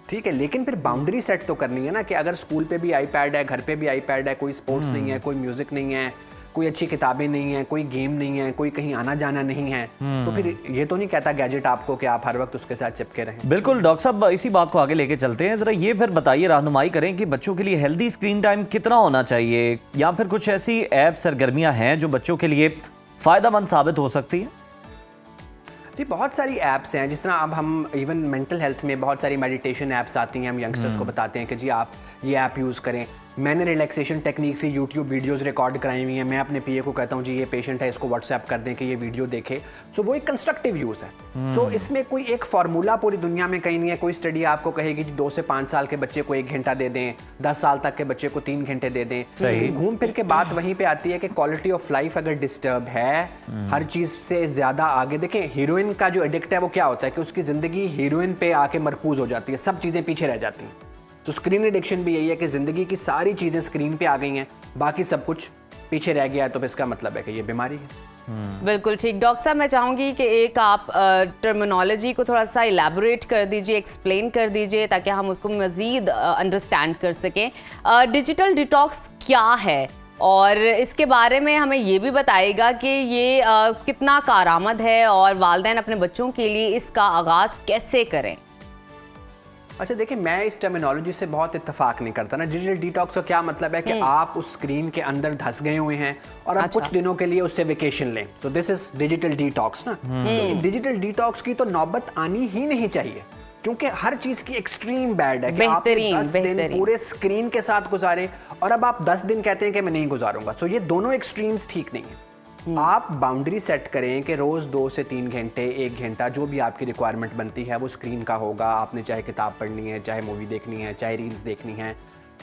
ठीक है, लेकिन फिर बाउंड्री सेट तो करनी है ना कि अगर स्कूल पे भी आईपैड है, घर पे भी आईपैड है, कोई स्पोर्ट्स नहीं है, कोई म्यूजिक नहीं है, कोई अच्छी किताबें नहीं है, कोई गेम नहीं है, कोई कहीं आना जाना नहीं है, तो फिर ये तो नहीं कहता गैजेट आपको कि आप हर वक्त उसके साथ चिपके रहें। बिल्कुल डॉक्टर साहब, इसी बात को आगे लेके चलते हैं। जरा ये फिर बताइए, रहनुमाई करें कि बच्चों के लिए हेल्दी स्क्रीन टाइम कितना होना चाहिए, या फिर कुछ ऐसी ऐप सरगर्मियां हैं जो बच्चों के लिए फ़ायदेमंद साबित हो सकती है? जी बहुत सारी ऐप्स हैं, जिस तरह अब हम इवन मेंटल हेल्थ में बहुत सारी मेडिटेशन ऐप्स आती हैं। हम यंगस्टर्स को बताते हैं कि जी आप ये ऐप यूज़ करें। मैंने रिलैक्सेशन टेक्निक से यूट्यूब वीडियोस रिकॉर्ड कराई हुई हैं। मैं अपने पीए को कहता हूँ जी ये पेशेंट है, इसको व्हाट्सएप कर दें कि ये वीडियो देखे। सो वो एक कंस्ट्रक्टिव यूज़ है। सो इसमें कोई एक फार्मूला पूरी दुनिया में कहीं नहीं है। कोई स्टडी आपको कहेगी जी 2 से 5 साल के बच्चे को 1 घंटा दे दें, 10 साल तक के बच्चे को 3 घंटे दे दें। सही। घूम फिर के बात वहीं पे आती है कि क्वालिटी ऑफ लाइफ अगर डिस्टर्ब है, हर चीज़ से ज़्यादा आगे देखें, हीरोइन का जो एडिक्ट है वो क्या होता है कि उसकी ज़िंदगी हीरोइन पे आके मरकूज हो जाती है, सब चीज़ें पीछे रह जाती हैं। तो स्क्रीन एडिक्शन भी यही है कि ज़िंदगी की सारी चीज़ें स्क्रीन पे आ गई हैं, बाकी सब कुछ पीछे रह गया है। तो इसका मतलब है कि ये बीमारी है। बिल्कुल ठीक। डॉक्टर साहब, मैं चाहूँगी कि एक आप टर्मिनोलॉजी को थोड़ा सा इलेबोरेट कर दीजिए, एक्सप्लेन कर दीजिए, ताकि हम उसको मज़ीद अंडरस्टैंड कर सकें। डिजिटल डिटॉक्स क्या है, और इसके बारे में हमें ये भी बताएगा कि ये कितना कारआमद है और वालिदैन अपने बच्चों के लिए इसका आगाज़ कैसे करें। अच्छा देखिए, मैं इस टर्मिनोलॉजी से बहुत इत्तेफाक नहीं करता ना। डिजिटल डिटॉक्स का क्या मतलब है कि आप उस स्क्रीन के अंदर धंस गए हुए हैं और आप कुछ दिनों के लिए उससे वेकेशन लें। तो दिस इज डिजिटल डिटॉक्स ना। तो डिजिटल डिटॉक्स की तो नौबत आनी ही नहीं चाहिए, क्योंकि हर चीज की एक्सट्रीम बैड है कि आप 10 दिन पूरे स्क्रीन के साथ गुजारे और अब आप 10 दिन कहते हैं कि मैं नहीं गुजारूंगा। सो ये दोनों एक्सट्रीम्स ठीक नहीं है। आप बाउंड्री सेट करें कि रोज 2 से 3 घंटे, 1 घंटा, जो भी आपकी रिक्वायरमेंट बनती है वो स्क्रीन का होगा। आपने चाहे किताब पढ़नी है, चाहे मूवी देखनी है, चाहे रील्स देखनी है,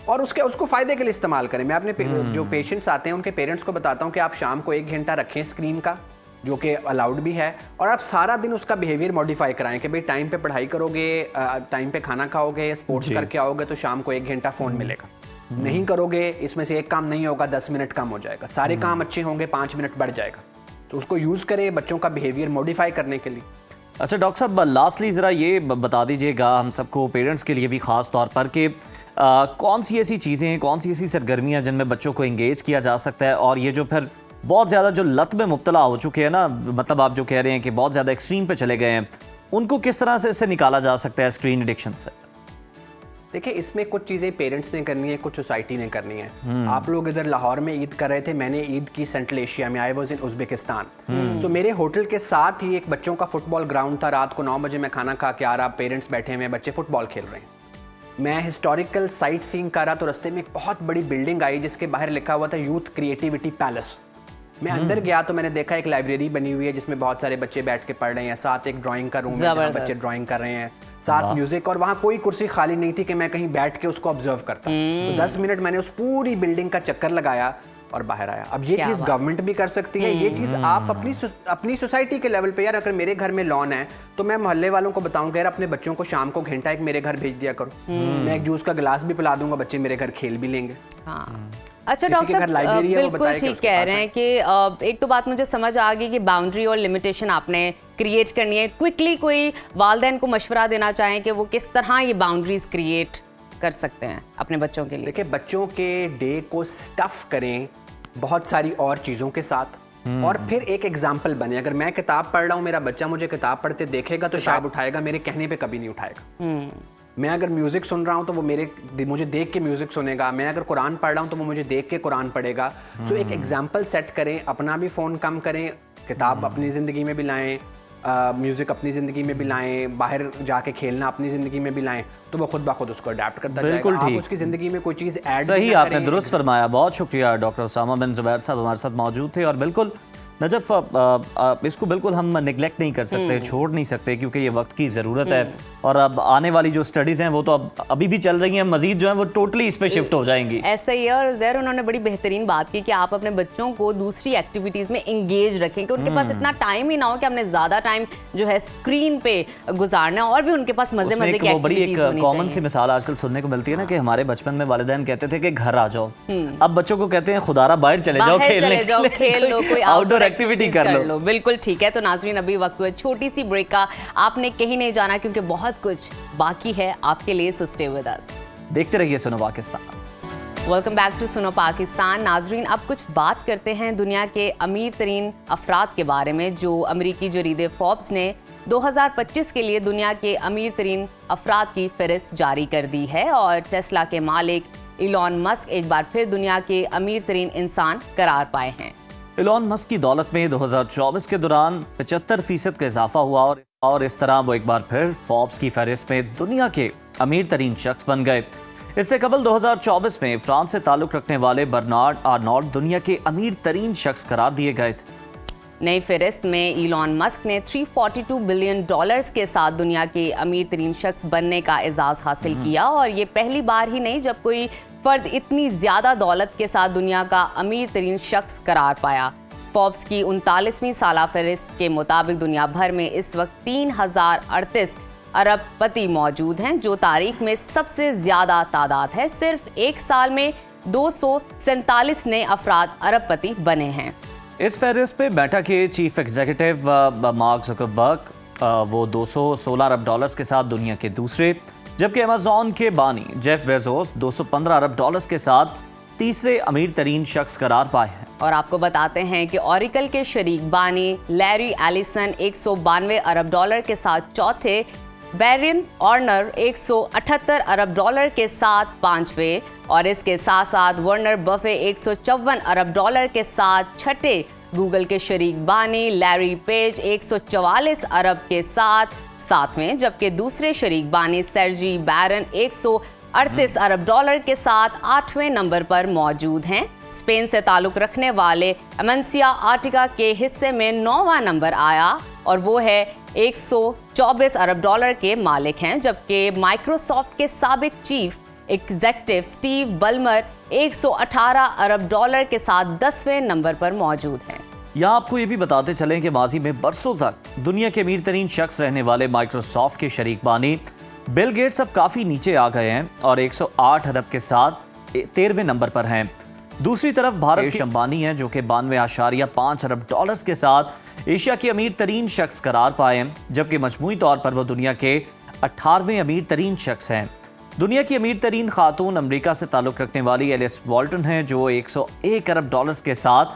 और उसको फायदे के लिए इस्तेमाल करें। मैं अपने जो पेशेंट्स आते हैं उनके पेरेंट्स को बताता हूँ कि आप शाम को 1 घंटा रखें स्क्रीन का, जो कि अलाउड भी है, और आप सारा दिन उसका बिहेवियर मॉडिफाई कराएं कि भाई टाइम पे पढ़ाई करोगे, टाइम पे खाना खाओगे, स्पोर्ट्स करके आओगे तो शाम को 1 घंटा फ़ोन मिलेगा। नहीं करोगे, इसमें से एक काम नहीं होगा, 10 मिनट कम हो जाएगा। सारे काम अच्छे होंगे, 5 मिनट बढ़ जाएगा। तो उसको यूज़ करें बच्चों का बिहेवियर मॉडिफाई करने के लिए। अच्छा डॉक्टर साहब, लास्टली ज़रा ये बता दीजिएगा हम सबको, पेरेंट्स के लिए भी ख़ास तौर पर, कि कौन सी ऐसी चीज़ें हैं, कौन सी ऐसी सरगर्मियाँ जिनमें बच्चों को इंगेज किया जा सकता है, और ये जो फिर बहुत ज़्यादा जो लत में मुब्तला हो चुके हैं ना, मतलब आप जो कह रहे हैं कि बहुत ज़्यादा एक्सट्रीम पे चले गए हैं, उनको किस तरह से इससे निकाला जा सकता है स्क्रीन एडिक्शन से? देखिए, इसमें कुछ चीज़ें पेरेंट्स ने करनी है, कुछ सोसाइटी ने करनी है। आप लोग इधर लाहौर में ईद कर रहे थे, मैंने ईद की सेंट्रल एशिया में, आई वाज इन उज़्बेकिस्तान। तो मेरे होटल के साथ ही एक बच्चों का फुटबॉल ग्राउंड था। रात को 9 बजे मैं खाना खा के आ रहा, पेरेंट्स बैठे हुए हैं, बच्चे फुटबॉल खेल रहे हैं। मैं हिस्टोरिकल साइट सीइंग कर रहा, तो रास्ते में एक बहुत बड़ी बिल्डिंग आई जिसके बाहर लिखा हुआ था यूथ क्रिएटिविटी पैलेस। मैं अंदर गया तो मैंने देखा एक लाइब्रेरी बनी हुई है जिसमें बहुत सारे बच्चे बैठ के पढ़ रहे हैं, साथ एक ड्राइंग का रूम है जहाँ बच्चे ड्राइंग कर रहे हैं, साथ म्यूजिक, और वहाँ कोई कुर्सी खाली नहीं थी कि मैं कहीं बैठ के उसको ऑब्जर्व करता। तो 10 मिनट मैंने उस पूरी बिल्डिंग का चक्कर लगाया और बाहर आया। अब ये क्या चीज़ बात। गवर्नमेंट भी कर सकती है, ये चीज़ आप अपनी सोसाइटी के लेवल पे, यार अगर मेरे घर में लॉन है तो मैं मोहल्ले वालों को बताऊंगा यार अपने बच्चों को शाम को घंटा एक मेरे घर भेज दिया करो, मैं एक जूस का गिलास भी पिला दूंगा, बच्चे मेरे घर खेल भी लेंगे। हाँ। अच्छा किसी डॉक्टर के घर साहब, library है, वो बिल्कुल बताए कि ठीक उसके कह पास रहे हैं कि एक तो बात मुझे समझ आ गई कि बाउंड्री और लिमिटेशन आपने क्रिएट करनी है। क्विकली कोई वालिदैन को मशवरा देना चाहें कि वो किस तरह ये बाउंड्रीज क्रिएट कर सकते हैं अपने बच्चों के लिए? देखिए, बच्चों के डे को स्टफ करें बहुत सारी और चीज़ों के साथ, और फिर एक एग्जाम्पल बने। अगर मैं किताब पढ़ रहा हूँ, मेरा बच्चा मुझे किताब पढ़ते देखेगा तो शायद उठाएगा, मेरे कहने पे कभी नहीं उठाएगा। मैं अगर म्यूजिक सुन रहा हूँ तो वो मुझे देख के म्यूजिक सुनेगा। मैं अगर कुरान पढ़ रहा हूँ तो वो मुझे देख के कुरान पढ़ेगा। तो एक एग्जाम्पल सेट करें, अपना भी फ़ोन कम करें, किताब अपनी ज़िंदगी में भी लाएं, म्यूजिक अपनी ज़िंदगी में भी लाएं, बाहर जाके खेलना अपनी ज़िंदगी में भी लाएं, तो वो खुद ब खुद उसको अडेप्ट करता बिल्कुल जाएगा। आप ठीक। उसकी ज़िंदगी में कोई चीज़ ऐड सही आपने दुरुस्त फरमाया। बहुत शुक्रिया डॉक्टर उसामा बिन जुबैर साहब हमारे साथ मौजूद थे। और बिल्कुल नजफ, इसको बिल्कुल हम निगलेक्ट नहीं कर सकते, छोड़ नहीं सकते, क्योंकि ये वक्त की ज़रूरत है। और अब आने वाली जो स्टडीज़ हैं वो तो अब अभी भी चल रही हैं, मजीद जो है वो टोटली इस पे शिफ्ट हो जाएंगी। ऐसा ही है। और ज़हर उन्होंने बड़ी बेहतरीन बात की कि आप अपने बच्चों को दूसरी एक्टिविटीज़ में इंगेज रखें, कि उनके पास इतना टाइम ही ना हो कि हमने ज़्यादा टाइम जो है स्क्रीन पे गुजारना है, और भी उनके पास मज़े उसमें मज़े एक की वो बड़ी एक एक्टिविटीज़ होनी कॉमन चाहिए। सी मिसाल आजकल सुनने को मिलती है ना कि हमारे बचपन में वालिदैन कहते थे कि घर आ जाओ, अब बच्चों को कहते हैं खुदारा बाहर चले जाओ, बाहर खेलने चले जाओ, खेल लो, कोई आउटडोर एक्टिविटी कर लो। बिल्कुल ठीक है। तो नाज़रीन, अभी वक्त हुआ छोटी सी ब्रेक का, आपने कहीं नहीं जाना क्योंकि बहुत कुछ बाकी है आपके लिए, सो स्टे विद अस। देखते रहिए सुनो Pakistan. Welcome back to Suno Pakistan. नाजरीन, अब कुछ बात करते हैं दुनिया के अमीर तरीन अफराद के बारे में, जो अमरीकी जरीदे फोर्ब्स ने 2025 के लिए दुनिया के अमीर तरीन अफराद की फहरिस्त जारी कर दी है। और टेस्ला के मालिक इलॉन मस्क एक बार फिर दुनिया के अमीर तरीन इंसान करार पाए हैं। इलॉन मस्क की दौलत में 2024 के दौरान 75% का इजाफा हुआ, और इस तरह वो एक बार फिर फोर्ब्स की फहरिस्त में दुनिया के अमीर तरीन शख्स बन गए। इससे कबल 2024 में फ्रांस से ताल्लुक रखने वाले बर्नार्ड आर्नोल्ड दुनिया के अमीर तरीन शख्स करार दिए गए थे। नई फहरिस्त में इलॉन मस्क ने $342 बिलियन के साथ दुनिया के अमीर तरीन शख्स बनने का एजाज़ हासिल किया। और ये पहली बार ही नहीं जब कोई फर्द इतनी ज़्यादा दौलत के साथ दुनिया का अमीर तरीन शख्स करार पाया। फोर्ब्स की 39वीं साला फहरिस्त के मुताबिक दुनिया भर में इस वक्त 3038 अरबपति मौजूद हैं, जो तारीख में सबसे ज़्यादा तादाद है। सिर्फ एक साल में 247 नए अफराद अरबपति बने हैं। इस फहरिस्त पे मेटा के चीफ एग्जीक्यूटिव मार्क ज़करबर्ग, वो 216 अरब डॉलर्स के साथ दुनिया के दूसरे, जबकि अमेज़न के बानी जेफ बेजोस 215 अरब डॉलर्स के साथ तीसरे अमीर तरीन शख्स करार पाए हैं। और आपको बताते हैं कि ओरेकल के शरीक बानी लैरी एलिसन 192 अरब डॉलर के साथ चौथे, बैरियन ऑर्नर 178 अरब डॉलर के साथ पांचवें, और इसके साथ साथ वर्नर बफे 154 अरब डॉलर के साथ छठे, गूगल के शरीक बानी लैरी पेज 144 अरब के साथ सातवें, जबकि दूसरे शरीक बानी सर्जी बैरन 138 अरब डॉलर के साथ 8वें नंबर पर मौजूद हैं। स्पेन से ताल्लुक रखने वाले अमेंसिया आर्टिका के हिस्से में 9वां नंबर आया, और वो है 124 अरब डॉलर के मालिक हैं, जबकि माइक्रोसॉफ्ट के साबिक चीफ एग्जीक्यूटिव स्टीव बल्मर 118 अरब डॉलर के साथ 10वें नंबर पर मौजूद हैं। यहाँ आपको ये भी बताते चलें कि माजी में बरसों तक दुनिया के अमीर तरीन शख्स रहने वाले माइक्रोसॉफ्ट के शरीक बानी बिल गेट्स अब काफ़ी नीचे आ गए हैं और 108 अरब के साथ 13वें नंबर पर हैं। दूसरी तरफ भारत के अंबानी हैं, जो कि 92.5 अरब डॉलर्स के साथ एशिया के अमीर तरीन शख्स करार पाए हैं, जबकि मजमूई तौर पर वो दुनिया के 18वें अमीर तरीन शख्स हैं। दुनिया की अमीर तरीन खातून अमेरिका से ताल्लुक़ रखने वाली एलिस वॉल्टन हैं, जो 101 अरब डॉलर्स के साथ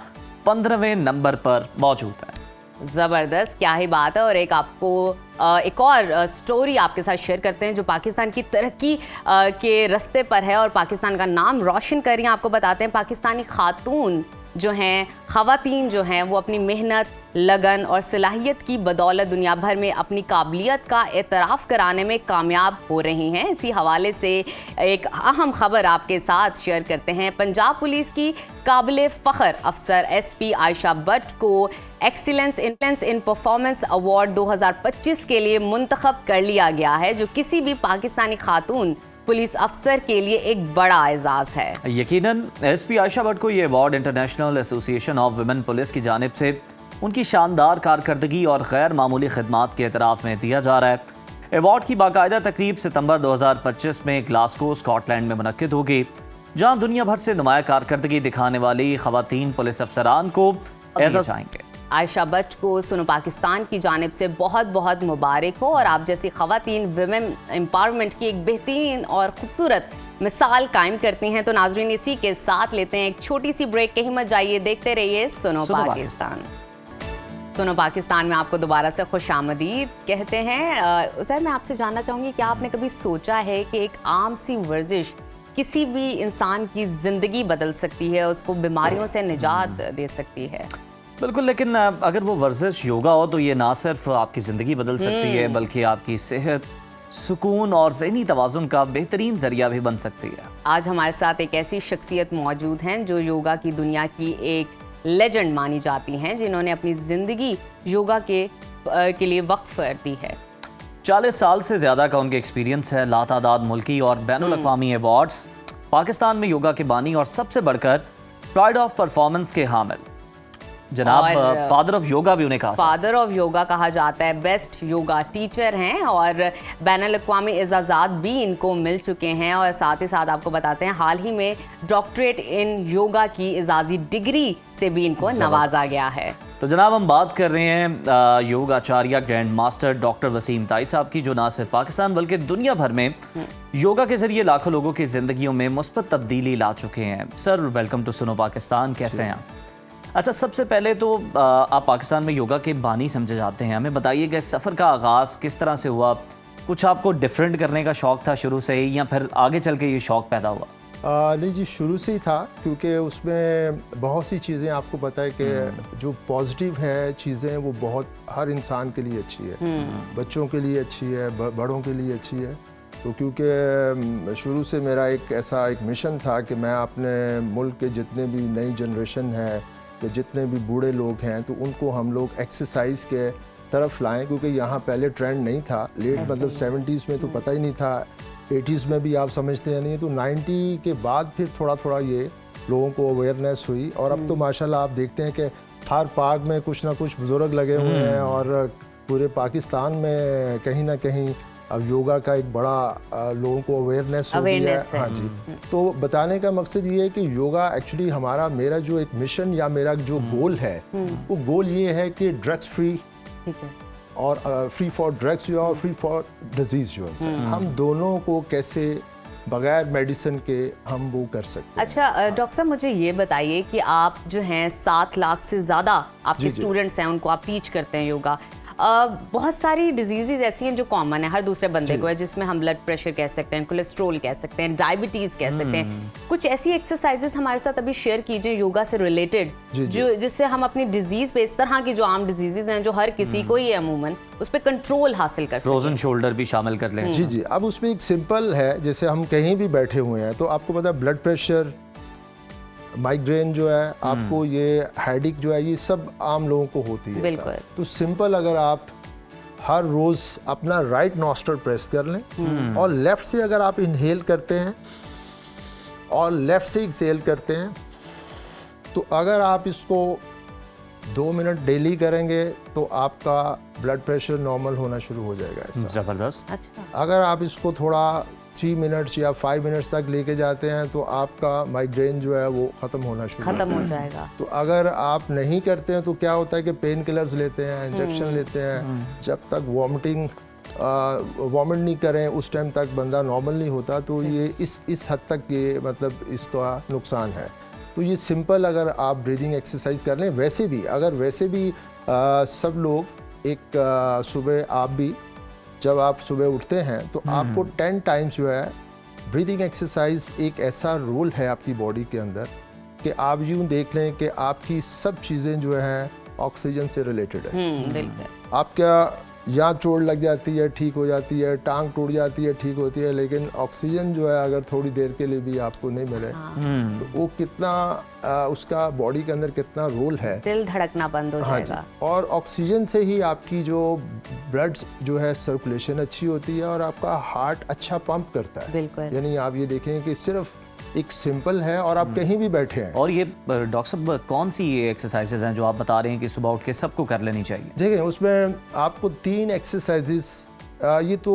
15वें नंबर पर मौजूद है। ज़बरदस्त, क्या ही बात है। और एक आपको एक और स्टोरी आपके साथ शेयर करते हैं जो पाकिस्तान की तरक्की के रास्ते पर है और पाकिस्तान का नाम रोशन कर रही हैं। आपको बताते हैं पाकिस्तानी खातून जो हैं, ख़वातीन जो हैं, वो अपनी मेहनत, लगन और सलाहियत की बदौलत दुनिया भर में अपनी काबिलियत का एतराफ़ कराने में कामयाब हो रही हैं। इसी हवाले से एक अहम खबर आपके साथ शेयर करते हैं। पंजाब पुलिस की काबिल फ़ख्र अफसर SP आयशा भट्ट को एक्सीलेंस इन परफॉर्मेंस अवार्ड 2025 के लिए मुंतखब कर लिया गया है, जो किसी भी पाकिस्तानी खातून पुलिस अफसर के लिए एक बड़ा एजाज है। यकीनन एसपी आयशा भट्ट को ये award international association of women police की जानिब से उनकी शानदार कारकर्दगी और गैर मामूली खिदमात के एतराफ़ में दिया जा रहा है। अवार्ड की बाकायदा तकरीब सितंबर 2025 में ग्लासगो स्कॉटलैंड में मुनक्किद होगी, जहां दुनिया भर से नुमाया कारकर्दगी दिखाने वाली खवातीन पुलिस अफसरान को एजाज़ जाएंगे। आयशा भट्ट को सुनो पाकिस्तान की जानिब से बहुत बहुत मुबारक हो और आप जैसी खवातीन विमेन एम्पावरमेंट की एक बेहतरीन और खूबसूरत मिसाल कायम करती हैं। तो नाजरीन, इसी के साथ लेते हैं एक छोटी सी ब्रेक। कहीं मत जाइए, देखते रहिए सुनो पाकिस्तान। सुनो पाकिस्तान में आपको दोबारा से खुश आमदीद कहते हैं। सर, मैं आपसे जानना चाहूँगी कि आपने कभी सोचा है कि एक आम सी वर्जिश किसी भी इंसान की ज़िंदगी बदल सकती है, उसको बीमारियों से निजात दे सकती है? बिल्कुल, लेकिन अगर वो वर्जिश योगा हो तो ये ना सिर्फ आपकी ज़िंदगी बदल सकती है बल्कि आपकी सेहत, सुकून और ज़हनी तवाज़ुन का बेहतरीन ज़रिया भी बन सकती है। आज हमारे साथ एक ऐसी शख्सियत मौजूद हैं जो योगा की दुनिया की एक लेजेंड मानी जाती हैं, जिन्होंने अपनी ज़िंदगी योगा के लिए वक्फ कर दी है। 40 साल से ज़्यादा का उनके एक्सपीरियंस है, लातादाद मुल्की और बैनुल अक़वामी अवार्ड्स, पाकिस्तान में योगा के बानी और सबसे बढ़कर प्राइड ऑफ परफॉर्मेंस के हामिल जनाब फादर ऑफ योगा भी उन्हें कहा, फादर ऑफ योगा कहा जाता है। बेस्ट योगा टीचर हैं और बैनुल अक़वामी एजाज़ात भी इनको मिल चुके हैं। और साथ ही साथ आपको बताते हैं, हाल ही में डॉक्टरेट इन योगा की एजाज़ी डिग्री से भी इनको नवाजा गया है। तो जनाब, हम बात कर रहे हैं योग आचार्य ग्रैंड मास्टर डॉक्टर वसीम ताई साहब की, जो ना सिर्फ पाकिस्तान बल्कि दुनिया भर में योगा के जरिए लाखों लोगों की जिंदगियों में मुस्बत तब्दीली ला चुके हैं। Sir, welcome to Suno Pakistan, कैसे हैं आप? अच्छा, सबसे पहले तो आप पाकिस्तान में योगा के बानी समझे जाते हैं, हमें बताइए कि सफ़र का आगाज़ किस तरह से हुआ? कुछ आपको डिफरेंट करने का शौक़ था शुरू से ही या फिर आगे चल के ये शौक़ पैदा हुआ? नहीं जी, शुरू से ही था, क्योंकि उसमें बहुत सी चीज़ें आपको पता है कि जो पॉजिटिव है चीज़ें वो बहुत हर इंसान के लिए अच्छी है, बच्चों के लिए अच्छी है, बड़ों के लिए अच्छी है। तो क्योंकि शुरू से मेरा एक मिशन था कि मैं अपने मुल्क के जितने भी नई जनरेशन है या जितने भी बूढ़े लोग हैं तो उनको हम लोग एक्सरसाइज के तरफ लाएं, क्योंकि यहाँ पहले ट्रेंड नहीं था। लेट मतलब 70s में तो पता ही नहीं था, 80s में भी आप समझते हैं नहीं, तो 90 के बाद फिर थोड़ा थोड़ा ये लोगों को अवेयरनेस हुई। और अब तो माशाल्लाह आप देखते हैं कि हर पार्क में कुछ ना कुछ बुजुर्ग लगे हुए हैं और पूरे पाकिस्तान में कहीं ना कहीं अब योगा का एक बड़ा लोगों को अवेयरनेस हो गया है। हाँ जी, तो बताने का मकसद ये है कि योगा एक्चुअली मेरा जो एक मिशन या मेरा जो गोल है वो गोल ये है कि ड्रग्स फ्री और फ्री फॉर ड्रग्स जो और फ्री फॉर डिजीज जो है, हम दोनों को कैसे बगैर मेडिसिन के हम वो कर सकते हैं। अच्छा डॉक्टर साहब, मुझे ये बताइए कि आप जो हैं 7 लाख से ज़्यादा आपके स्टूडेंट्स हैं, उनको आप टीच करते हैं योगा। बहुत सारी डिजीज़ ऐसी हैं जो कॉमन है, हर दूसरे बंदे को है, जिसमें हम ब्लड प्रेशर कह सकते हैं, कोलेस्ट्रोल कह सकते हैं, डायबिटीज़ कह सकते हैं। कुछ ऐसी एक्सरसाइजेस हमारे साथ अभी शेयर कीजिए योगा से रिलेटेड, जो जिससे हम अपनी डिजीज़ पे, इस तरह की जो आम डिजीज़ हैं जो हर किसी को ही है अमूमन, उस पर कंट्रोल हासिल कर सकते हैं। फ्रोजन शोल्डर भी शामिल कर लें। जी, अब उसमें एक सिंपल है, जैसे हम कहीं भी बैठे हुए हैं तो आपको पता है ब्लड प्रेशर, माइग्रेन जो है, आपको ये हेडेक जो है, ये सब आम लोगों को होती है। बिल्कुल। तो सिंपल, अगर आप हर रोज अपना राइट नॉस्ट्रल प्रेस कर लें और लेफ्ट से अगर आप इनहेल करते हैं और लेफ्ट से एक्सहेल करते हैं, तो अगर आप इसको 2 मिनट डेली करेंगे तो आपका ब्लड प्रेशर नॉर्मल होना शुरू हो जाएगा। जबरदस्त। अच्छा। अगर आप इसको थोड़ा 3 मिनट्स या 5 मिनट्स तक लेके जाते हैं तो आपका माइग्रेन जो है वो ख़त्म होना शुरू हो जाएगा। तो अगर आप नहीं करते हैं तो क्या होता है कि पेन किलर्स लेते हैं, इंजेक्शन लेते हैं, जब तक वॉमिट नहीं करें उस टाइम तक बंदा नॉर्मल नहीं होता। तो ये इस हद तक ये मतलब इसका नुकसान है। तो ये सिंपल अगर आप ब्रीदिंग एक्सरसाइज कर लें, वैसे भी सब लोग एक सुबह आप भी जब आप सुबह उठते हैं तो आपको 10 टाइम्स जो है ब्रीदिंग एक्सरसाइज, एक ऐसा रोल है आपकी बॉडी के अंदर कि आप यूँ देख लें कि आपकी सब चीज़ें जो हैं ऑक्सीजन से रिलेटेड है। बिल्कुल। आपका यहाँ चोट लग जाती है ठीक हो जाती है, टांग टूट जाती है ठीक होती है, लेकिन ऑक्सीजन जो है अगर थोड़ी देर के लिए भी आपको नहीं मिले तो वो कितना उसका बॉडी के अंदर कितना रोल है, दिल धड़कना बंद हो हाँ जी। जाएगा। और ऑक्सीजन से ही आपकी जो ब्लड जो है सर्कुलेशन अच्छी होती है और आपका हार्ट अच्छा पंप करता है। बिल्कुल। यानी आप ये देखें कि सिर्फ एक सिंपल है और आप कहीं भी बैठे हैं। और ये डॉक्टर साहब कौन सी ये एक्सरसाइजेज हैं जो आप बता रहे हैं कि सुबह उठ के सबको कर लेनी चाहिए? देखिए उसमें आपको 3 एक्सरसाइजेस ये तो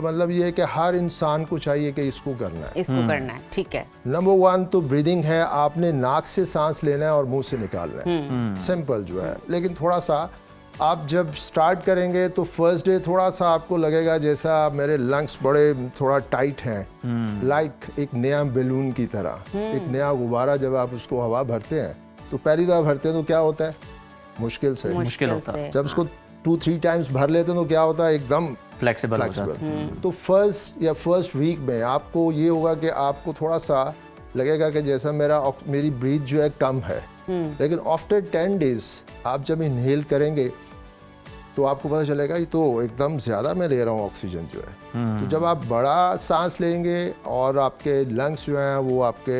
मतलब ये है कि हर इंसान को चाहिए कि इसको करना है। इसको करना है, ठीक है। नंबर 1 तो ब्रीदिंग है, आपने नाक से सांस लेना है और मुंह से निकालना है, सिंपल जो है। लेकिन थोड़ा सा आप जब स्टार्ट करेंगे तो फर्स्ट डे थोड़ा सा आपको लगेगा जैसा मेरे लंग्स बड़े थोड़ा टाइट हैं, लाइक एक नया बैलून की तरह, एक नया गुब्बारा जब आप उसको हवा भरते हैं तो पहली दफा भरते हैं तो क्या होता है, मुश्किल से मुश्किल होता है। जब उसको 2-3 टाइम्स भर लेते हैं तो क्या होता है, एकदम फ्लेक्सिबल हो जाता है। तो फर्स्ट वीक में आपको ये होगा कि आपको थोड़ा सा लगेगा कि जैसा मेरी ब्रीथ जो है कम है, लेकिन आफ्टर 10 डेज आप जब इनहेल करेंगे तो आपको पता चलेगा ये तो एकदम ज़्यादा मैं ले रहा हूँ ऑक्सीजन जो है। तो जब आप बड़ा सांस लेंगे और आपके लंग्स जो हैं वो आपके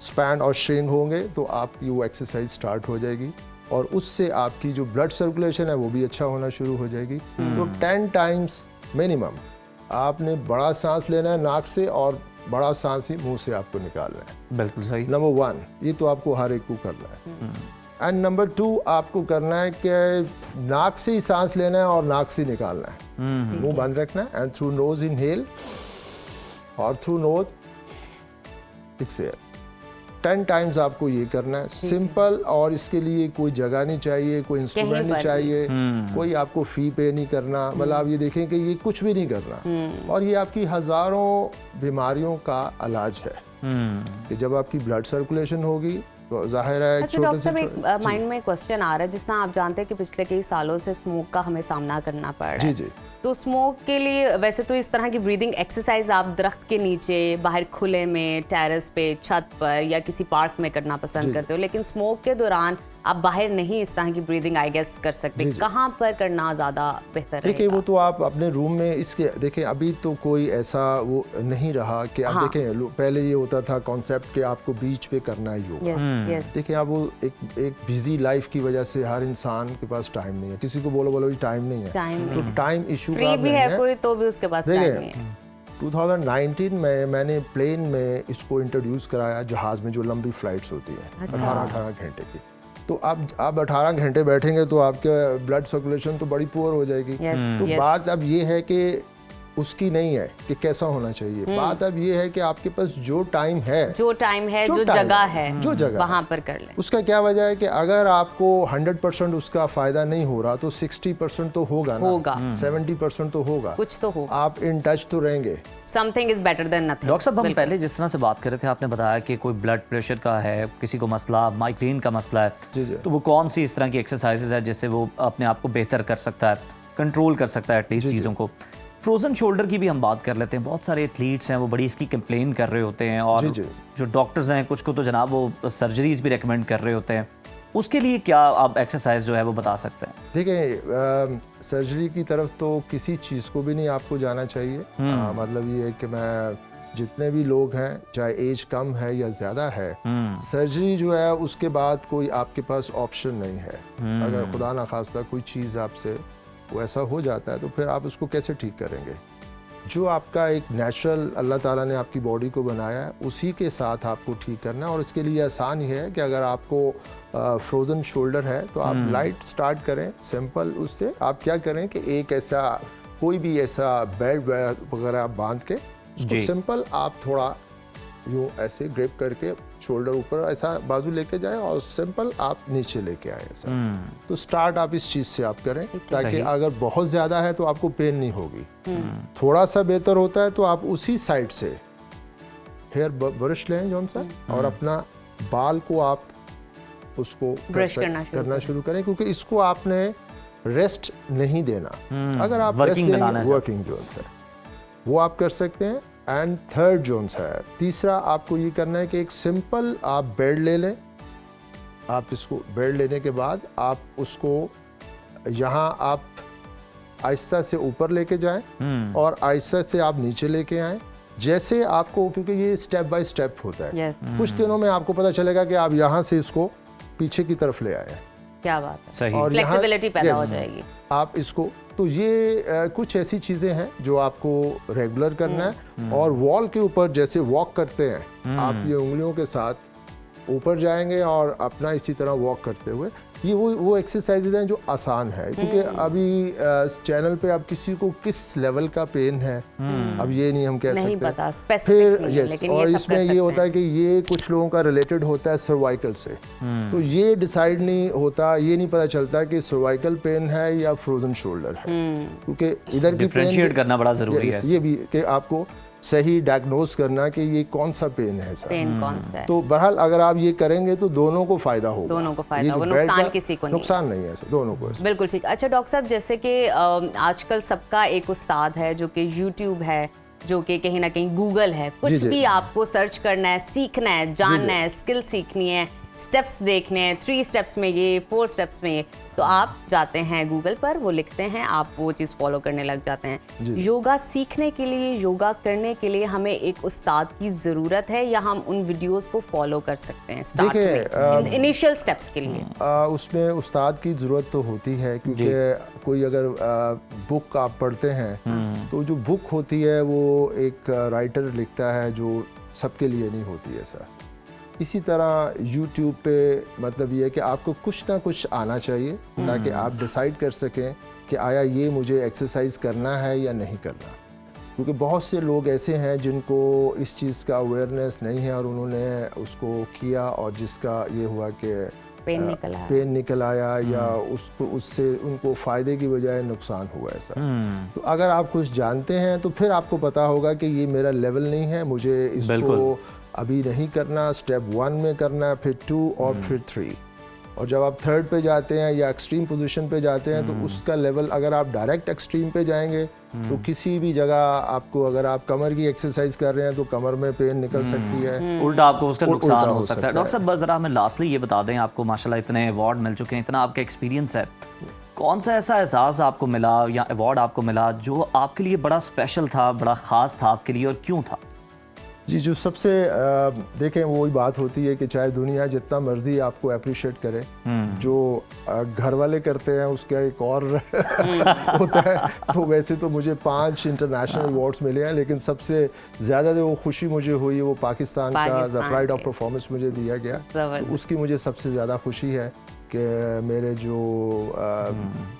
स्पैन और स्ट्रेन होंगे तो आपकी वो एक्सरसाइज स्टार्ट हो जाएगी और उससे आपकी जो ब्लड सर्कुलेशन है वो भी अच्छा होना शुरू हो जाएगी। तो 10 टाइम्स मिनिमम आपने बड़ा सांस लेना है नाक से और बड़ा सांस ही मुंह से आपको निकालना है। बिल्कुल सही। नंबर 1 ये तो आपको हर एक को करना है। एंड नंबर 2 आपको करना है कि नाक से ही सांस लेना है और नाक से निकालना है, मुंह बंद रखना है एंड थ्रू नोज इनहेल और थ्रू नोज एक्सहेल। 10 टाइम्स आपको ये करना है, सिंपल। और इसके लिए कोई जगह नहीं चाहिए, कोई इंस्ट्रूमेंट नहीं चाहिए, कोई आपको फी पे नहीं करना। मतलब आप ये देखें कि ये कुछ भी नहीं करना और ये आपकी हजारों बीमारियों का इलाज है कि जब आपकी ब्लड सर्कुलेशन होगी तो जाहिर है। अच्छा डॉक्टर साहब, एक माइंड में क्वेश्चन आ रहा है, जिस तरह आप जानते हैं कि पिछले कई सालों से स्मोक का हमें सामना करना पड़ रहा है। जी। तो स्मोक के लिए वैसे तो इस तरह की ब्रीदिंग एक्सरसाइज आप दरख्त के नीचे, बाहर खुले में, टेरेस पे, छत पर या किसी पार्क में करना पसंद करते हो, लेकिन स्मोक के दौरान आप बाहर नहीं इस तरह की ब्रीदिंग आई गेस कर सकते। कहाँ पर करना ज़्यादा बेहतर है? देखिए वो तो आप अपने रूम में इसके देखें, अभी तो कोई ऐसा वो नहीं रहा कि आप देखें पहले ये होता था कॉन्सेप्ट कि आपको बीच पे करना ही होगा। देखिए अब वो एक बिजी लाइफ की वजह से हर इंसान के पास टाइम नहीं है। किसी को बोलो टाइम नहीं है, तो टाइम इशू फ्री भी है कोई तो भी उसके पास टाइम नहीं है। 2019 में मैंने प्लेन में इसको इंट्रोड्यूस कराया, जहाज में जो लंबी फ्लाइट्स होती है 18 घंटे की। तो आप 18 घंटे बैठेंगे तो आपके ब्लड सर्कुलेशन तो बड़ी पुअर हो जाएगी। तो बात अब ये है कि उसकी नहीं है कि कैसा होना चाहिए, बात अब ये है कि आपके पास जो टाइम है, जो जगह है वहां पर कर लें। उसका क्या वजह है कि अगर आपको 100% उसका फायदा नहीं हो रहा तो 60% तो होगा ना, 70% तो होगा, कुछ तो होगा। आप इन टच तो रहेंगे। Something is better than nothing. Doctor साहब, हम पहले जिस तरह से बात कर रहे थे, आपने बताया कि कोई ब्लड प्रेशर का है, किसी को मसला माइग्रेन का मसला है, तो वो कौन सी इस तरह की एक्सरसाइजेज है जिससे वो अपने आप को बेहतर कर सकता है, कंट्रोल कर सकता है एटलीस्ट चीज़ों को। फ्रोजन शोल्डर की भी हम बात कर लेते हैं। बहुत सारे एथलीट्स हैं वो बड़ी इसकी कंप्लेन कर रहे होते हैं और जो डॉक्टर्स हैं कुछ को तो जनाब वो सर्जरीज भी रेकमेंड कर रहे होते हैं। उसके लिए क्या आप एक्सरसाइज जो है वो बता सकते हैं? देखिए सर्जरी की तरफ तो किसी चीज़ को भी नहीं आपको जाना चाहिए। मतलब ये है कि मैं जितने भी लोग हैं, चाहे एज कम है या ज़्यादा है, सर्जरी जो है उसके बाद कोई आपके पास ऑप्शन नहीं है। अगर खुदा ना खास्ता कोई चीज़ आपसे वो ऐसा हो जाता है तो फिर आप उसको कैसे ठीक करेंगे? जो आपका एक नेचुरल अल्लाह ताला ने आपकी बॉडी को बनाया है उसी के साथ आपको ठीक करना है। और इसके लिए आसान ही है कि अगर आपको फ्रोज़न शोल्डर है तो आप लाइट स्टार्ट करें, सिंपल। उससे आप क्या करें कि एक ऐसा कोई भी ऐसा बेल्ट वगैरह आप बांध के उसको सिंपल आप थोड़ा यूँ ऐसे ग्रिप करके शोल्डर ऊपर ऐसा बाजू लेके जाए और सिंपल आप नीचे लेके आए ऐसा। तो स्टार्ट आप इस चीज़ से आप करें ताकि अगर बहुत ज़्यादा है तो आपको पेन नहीं होगी। थोड़ा सा बेहतर होता है तो आप उसी साइड से हेयर ब्रश लें जौन सा और अपना बाल को आप उसको ब्रश करना शुरू करें, क्योंकि इसको आपने रेस्ट नहीं देना। अगर आप वर्किंग जोन है वो आप कर सकते हैं। एंड थर्ड जोन्स है, तीसरा आपको ये करना है कि एक सिंपल आप बेड ले लें। आप इसको बेड लेने के बाद आप उसको यहाँ आप आहिस्ता से ऊपर लेके जाएं और आहिस्ता से आप नीचे लेके आएं। जैसे आपको, क्योंकि ये स्टेप बाय स्टेप होता है, यस, कुछ दिनों में आपको पता चलेगा कि आप यहाँ से इसको पीछे की तरफ ले आए हैं क्या बात है, सही। और यहाँ- फ्लेक्सिबिलिटी पैदा हो Yes, जाएगी। आप इसको, तो ये कुछ ऐसी चीज़ें हैं जो आपको रेगुलर करना है। और वॉल के ऊपर जैसे वॉक करते हैं आप, ये उंगलियों के साथ ऊपर जाएंगे और अपना इसी तरह वॉक करते हुए, ये वो एक्सरसाइजेज हैं जो आसान है। क्योंकि अभी चैनल पे आप किसी को किस लेवल का पेन है अब ये नहीं हम कह नहीं सकते। पता, specific फिर नहीं है, यस, लेकिन ये और सब इसमें कर ये सकते होता है हैं। कि ये कुछ लोगों का रिलेटेड होता है सर्वाइकल से, तो ये डिसाइड नहीं होता, ये नहीं पता चलता कि सर्वाइकल पेन है या फ्रोजन शोल्डर है। क्योंकि इधर की डिफरेंशिएट पेन करना बड़ा ज़रूरी है। ये भी कि आपको सही डायग्नोज करना कि ये कौन सा पेन है सर। पेन कौन सा है, तो बहरहाल अगर आप ये करेंगे तो दोनों को फायदा होगा, दोनों को फायदा ये जो होगा, बेड नुकसान का- किसी को नहीं। नुकसान नहीं है सर, दोनों को। बिल्कुल ठीक। अच्छा डॉक्टर साहब, जैसे कि आजकल सबका एक उस्ताद है जो कि यूट्यूब है, जो कि कहीं ना कहीं गूगल है, कुछ जी, जी। भी आपको सर्च करना है, सीखना है, जानना है, स्किल सीखनी है, स्टेप्स देखने हैं, 3 स्टेप्स में ये, 4 स्टेप्स में ये, तो आप जाते हैं गूगल पर, वो लिखते हैं, आप वो चीज़ फॉलो करने लग जाते हैं। जी। योगा सीखने के लिए, योगा करने के लिए हमें एक उस्ताद की ज़रूरत है या हम उन वीडियोस को फॉलो कर सकते हैं स्टार्ट देखिए, में, इनिशियल स्टेप्स के लिए? उसमें उस्ताद की ज़रूरत तो होती है, क्योंकि कोई अगर बुक आप पढ़ते हैं तो जो बुक होती है वो एक राइटर लिखता है जो सबके लिए नहीं होती है सर। इसी तरह YouTube पे मतलब ये है कि आपको कुछ ना कुछ आना चाहिए ताकि आप डिसाइड कर सकें कि आया ये मुझे एक्सरसाइज करना है या नहीं करना। क्योंकि बहुत से लोग ऐसे हैं जिनको इस चीज़ का अवेयरनेस नहीं है और उन्होंने उसको किया और जिसका ये हुआ कि पेन निकल आया। पेन निकल आया या उससे उनको फ़ायदे की बजाय नुकसान हुआ ऐसा। तो अगर आप कुछ जानते हैं तो फिर आपको पता होगा कि ये मेरा लेवल नहीं है, मुझे इसको अभी नहीं करना, स्टेप 1 में करना, फिर 2 और फिर 3। और जब आप 3rd पे जाते हैं या एक्सट्रीम पोजीशन पे जाते हैं तो उसका लेवल, अगर आप डायरेक्ट एक्सट्रीम पे जाएंगे तो किसी भी जगह आपको, अगर आप कमर की एक्सरसाइज कर रहे हैं तो कमर में पेन निकल सकती है, उल्टा आपको उसका उल्टा नुकसान हो हो सकता है। डॉक्टर साहब बस ज़रा हमें लास्टली ये बता दें, आपको माशाल्लाह इतने अवार्ड मिल चुके हैं, इतना आपका एक्सपीरियंस है, कौन सा ऐसा एहसास आपको मिला या अवार्ड आपको मिला जो आपके लिए बड़ा स्पेशल था, बड़ा ख़ास था आपके लिए, और क्यों था? जी, जो सबसे देखें वही बात होती है कि चाहे दुनिया जितना मर्जी आपको अप्रिशिएट करे, जो घर वाले करते हैं उसका एक और होता है। तो वैसे तो मुझे 5 इंटरनेशनल अवार्ड्स मिले हैं, लेकिन सबसे ज़्यादा जो खुशी मुझे हुई वो पाकिस्तान का द प्राइड ऑफ परफॉर्मेंस मुझे दिया गया, तो उसकी मुझे सबसे ज़्यादा खुशी है कि मेरे जो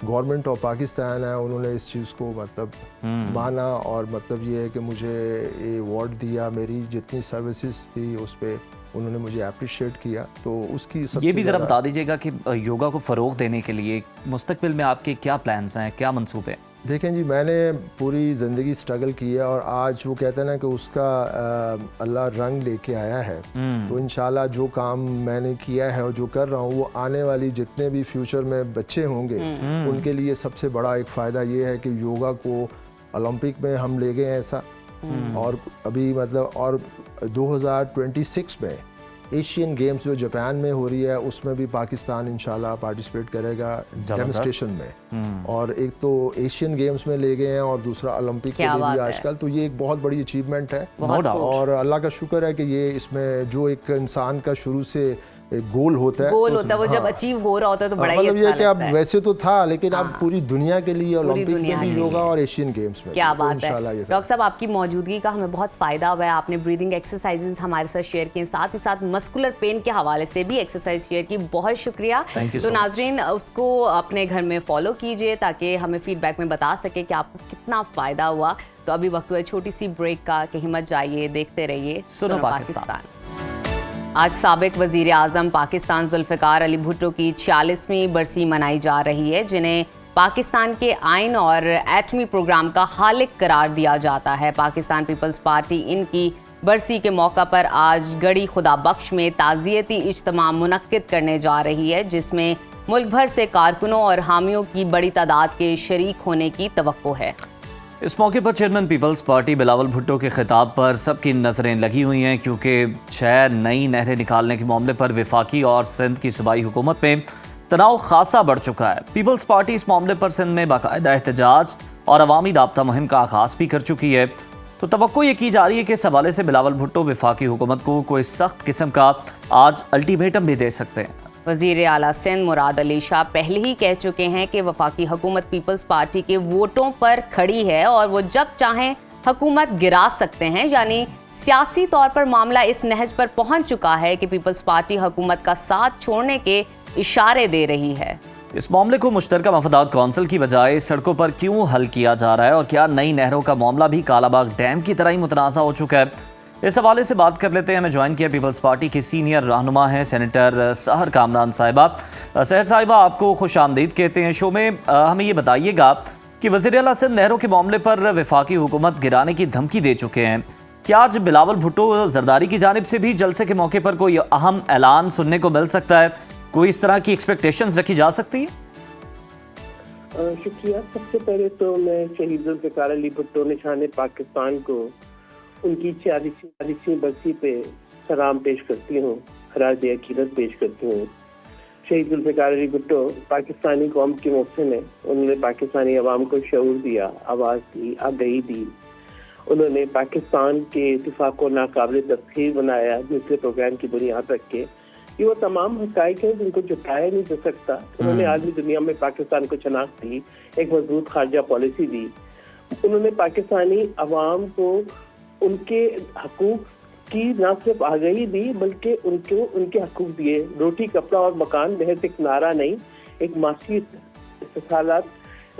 गवर्नमेंट ऑफ पाकिस्तान है उन्होंने इस चीज़ को मतलब माना, और मतलब ये है कि मुझे ये अवार्ड दिया, मेरी जितनी सर्विसेज थी उस पर उन्होंने मुझे अप्रिशिएट किया, तो उसकी सबसे ये भी ज़रा बता दीजिएगा कि योगा को फ़रोग़ देने के लिए मुस्तक़बिल में आपके क्या प्लान्स हैं, क्या मंसूबे हैं? देखें जी, मैंने पूरी ज़िंदगी स्ट्रगल की है और आज वो कहते हैं ना कि उसका अल्लाह रंग लेके आया है, तो इंशाल्लाह जो काम मैंने किया है और जो कर रहा हूँ वो आने वाली जितने भी फ्यूचर में बच्चे होंगे उनके लिए सबसे बड़ा एक फ़ायदा ये है कि योगा को ओलंपिक में हम ले गए ऐसा, और अभी मतलब और 2026 में एशियन गेम्स जो जापान में हो रही है उसमें भी पाकिस्तान इंशाल्लाह पार्टिसिपेट करेगा डेमोन्स्ट्रेशन में, और एक तो एशियन गेम्स में ले गए हैं और दूसरा ओलंपिक के लिए भी आजकल, तो ये एक बहुत बड़ी अचीवमेंट है। और अल्लाह का शुक्र है कि ये इसमें जो एक इंसान का शुरू से एक गोल होता है, वो जब अचीव हो रहा होता है तो बड़ा ही मतलब अच्छा ये कि अब लगता है। वैसे तो था, लेकिन अब पूरी दुनिया के लिए ओलंपिक में दुनिया भी के योगा और एशियन गेम्स में क्या भी, बात तो है। इंशाल्लाह ये डॉक्टर साहब आपकी मौजूदगी का हमें बहुत फायदा हुआ है, आपने ब्रीदिंग एक्सरसाइजेज हमारे साथ शेयर किए, साथ ही साथ मस्कुलर पेन के हवाले से भी एक्सरसाइज शेयर की, बहुत शुक्रिया। तो नाजरीन उसको अपने घर में फॉलो कीजिए ताकि हमें फीडबैक में बता सके कि आपको कितना फ़ायदा हुआ। तो अभी वक्त हुआ छोटी सी ब्रेक का, कहीं मत जाइए, देखते रहिए सुनो पाकिस्तान। आज साबिक वज़ीर आज़म पाकिस्तान जुल्फ़िकार अली भुट्टो की 46वीं बरसी मनाई जा रही है, जिन्हें पाकिस्तान के आइन और एटमी प्रोग्राम का खालिक करार दिया जाता है। पाकिस्तान पीपल्स पार्टी इनकी बरसी के मौका पर आज गढ़ी खुदा बख्श में ताज़ियती इज्तिमा मुनक्किद करने जा रही है, जिसमें मुल्क भर से कारकुनों और हामियों की बड़ी तादाद के शरीक होने की तवक्को है। इस मौके पर चेयरमैन पीपल्स पार्टी बिलावल भुट्टो के खिताब पर सबकी नज़रें लगी हुई हैं, क्योंकि 6 नई नहरें निकालने के मामले पर वफाकी और सिंध की सूबाई हुकूमत में तनाव खासा बढ़ चुका है। पीपल्स पार्टी इस मामले पर सिंध में बाकायदा एहतजाज और अवामी राब्ता मुहिम का आगाज भी कर चुकी है। तो तवक्को ये की जा रही है कि इस हवाले से बिलावल भुट्टो वफाकी हुकूमत को कोई सख्त किस्म का आज अल्टीमेटम भी दे सकते हैं। वज़ीर आला सिंध मुराद अली शाह पहले ही कह चुके हैं कि वफाकी हुकूमत पीपल्स पार्टी के वोटों पर खड़ी है और वो जब चाहें हुकूमत गिरा सकते हैं। यानी सियासी तौर पर मामला इस नहज पर पहुंच चुका है कि पीपल्स पार्टी हुकूमत का साथ छोड़ने के इशारे दे रही है। इस मामले को मुश्तरका मफादात कौंसिल की बजाय सड़कों पर क्यों हल किया जा रहा है और क्या नई नहरों का मामला भी कालाबाग डैम की तरह ही मुतनाज़ा हो चुका है? इस हवाले से बात कर लेते हैं। हमें ज्वाइन किया पीपल्स पार्टी की सीनियर रहनुमा है सेनेटर सहर कामरान साहिबा। सहर साहिबा, आपको खुश आमदीद कहते हैं शो में। हमें ये बताइएगा कि वज़ीर आला सिंध नहरों के मामले पर वफाकी हुकूमत गिराने की धमकी दे चुके हैं। क्या आज बिलावल भुट्टो जरदारी की जानिब से भी जलसे के मौके पर कोई अहम ऐलान सुनने को मिल सकता है? कोई इस तरह की एक्सपेक्टेशंस रखी जा सकती है? शुक्रिया। सबसे पहले तो मैं शहीद जुल्फ़िकार अली भुट्टो निशान पाकिस्तान को उनकी 40वीं बरसी पे सलाम पेश करती हूँ, खराज अकीदत पेश करती हूँ। शहीद जुल्फ़िकार अली भुट्टो पाकिस्तानी कौम के मोहसिन हैं। उन्होंने पाकिस्तानी अवाम को शऊर दिया, आवाज़ दी, आगाही दी। उन्होंने पाकिस्तान के इत्तेफाक को नाकाबिल तस्खीर बनाया दूसरे प्रोग्राम की बुनियाद रख के। ये वो तमाम हक़ाइक़ हैं जिनको छुपाया नहीं जा सकता। उन्होंने आलमी दुनिया में पाकिस्तान को शनाख्त दी, एक मजबूत खारजा पॉलिसी दी। उन्होंने पाकिस्तानी अवाम को उनके हकूक की न सिर्फ आगाही दी बल्कि उनके हकूक दिए। रोटी, कपड़ा और मकान महज एक नारा नहीं, एक माशी इस्तेसालात,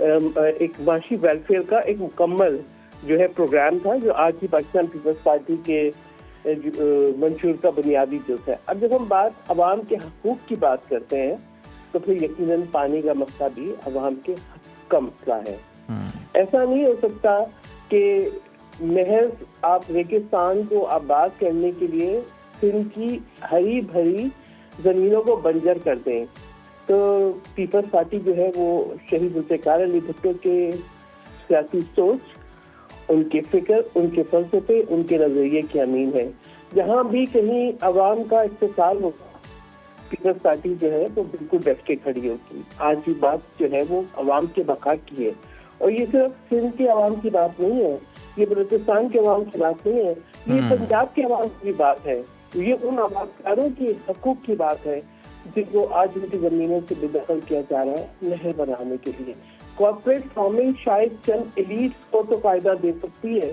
एक माशी वेलफेयर का एक मुकम्मल जो है प्रोग्राम था, जो आज की पाकिस्तान पीपल्स पार्टी के मंशूर का बुनियादी जुज़ है। अब जब हम बात अवाम के हकूक की बात करते हैं तो फिर यकीनन पानी का मसला भी अवाम के हक का मसला है। ऐसा नहीं हो सकता कि महज आप रेगिस्तान को आबाद करने के लिए सिंध की हरी भरी जमीनों को बंजर कर दें। तो पीपल्स पार्टी जो है वो शहीद जुल्फ़िकार अली भुट्टो के सियासी सोच, उनके फिक्र, उनके फलसफे, उनके नजरिए की अमीन है। जहाँ भी कहीं अवाम का इस्तेसाल होगा पीपल्स पार्टी जो है वो बिल्कुल डट के खड़ी होगी। आज की बात जो है वो अवाम के बका की है और ये सिर्फ सिंध के अवाम की बात नहीं है, ये बलूचिस्तान के अवाम की बात नहीं है, ये पंजाब के अवाम की बात है। ये उन आबादकारों की हकूक की बात है जिनको आज उनकी जमीनों से बेदखल किया जा रहा है नहर बनाने के लिए। कॉर्पोरेट फार्मिंग शायद चंद एलीट्स को तो फायदा दे सकती है,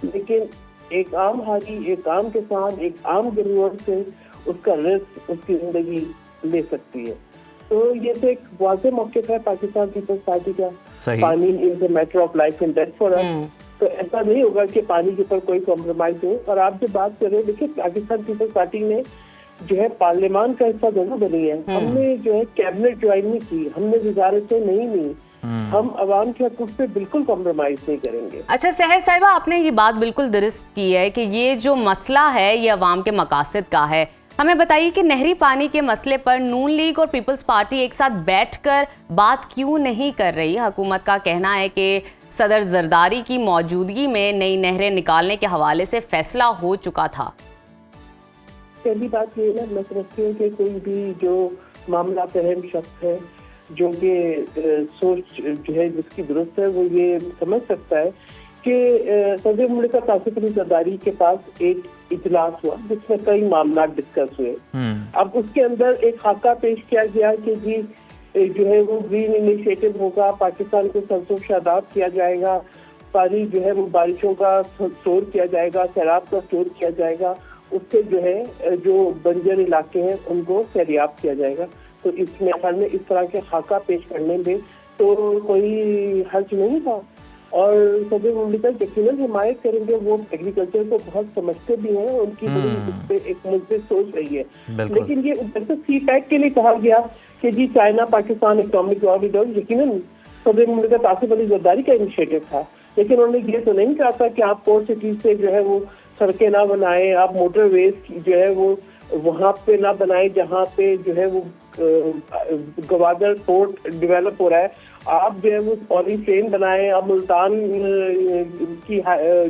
लेकिन एक आम हारी, एक आम किसान, एक आम गरीब से उसका रिस्क, उसकी जिंदगी ले सकती है। तो ये तो एक वाज़ेह मौक़िफ़ है पाकिस्तान पीपल्स पार्टी का। पानी is a matter of life and death for us. तो ऐसा नहीं होगा कि पानी के ऊपर कोई कॉम्प्रोमाइज हो। और आप जो बात कर रहे हैं, देखिए पाकिस्तान पीपल्स पार्टी ने जो है पार्लियामान का हिस्सा जरूर बनी है। हमने जो है कैबिनेट ज्वाइन नहीं की, हमने वजारतें नहीं ली, हम अवाम के हकूक़ पे बिल्कुल कॉम्प्रोमाइज नहीं करेंगे। अच्छा सहर साहिबा, आपने ये बात बिल्कुल दुरुस्त की है कि ये जो मसला है ये अवाम के मकासद का है। हमें बताइए कि नहरी पानी के मसले पर नून लीग और पीपल्स पार्टी एक साथ बैठकर बात क्यों नहीं कर रही? हुकूमत का कहना है कि सदर जरदारी की मौजूदगी में नई नहरें निकालने के हवाले से फैसला हो चुका था। पहली बात ये ना, मैं समझती हूँ कि कोई भी जो मामला फहम शख्स है, जो कि सोच जो है जिसकी दुरुस्त है, वो ये समझ सकता है कि सदर मुल्क आसिफ अली जरदारी के पास एक इजलास हुआ जिसमें कई मामला डिस्कस हुए। अब उसके अंदर एक खाका पेश किया गया कि जी जो है वो ग्रीन इनिशिएटिव होगा, पाकिस्तान को सरसों शादाब किया जाएगा, पानी जो है वो बारिशों का स्टोर किया जाएगा, सैलाब का स्टोर किया जाएगा, उससे जो है जो बंजर इलाके हैं उनको सैलियाब किया जाएगा। तो इस मेरे में इस तरह के खाका पेश करने में तो कोई हर्ज नहीं था और सदर मुमलिकत यकीनन हिमायत करेंगे। वो एग्रीकल्चर को बहुत समझते भी हैं, उनकी बड़ी इस पे एक मुस्बित सोच रही है। लेकिन ये ऊपर से CPEC के लिए कहा गया कि जी चाइना पाकिस्तान इकोनॉमिक कॉरिडोर यकीनन सदर मुमलिकत आसिफ अली जरदारी का इनिशिएटिव था, लेकिन उन्होंने ये तो नहीं कहा था कि आप पोर्ट सिटी से जो है वो सड़कें ना बनाए, आप मोटरवेज जो है वो वहाँ पे ना बनाए जहाँ पे जो है वो गवादर पोर्ट डेवलप हो रहा है, आप जो है वो ऑली ट्रेन बनाए, आप मुल्तान की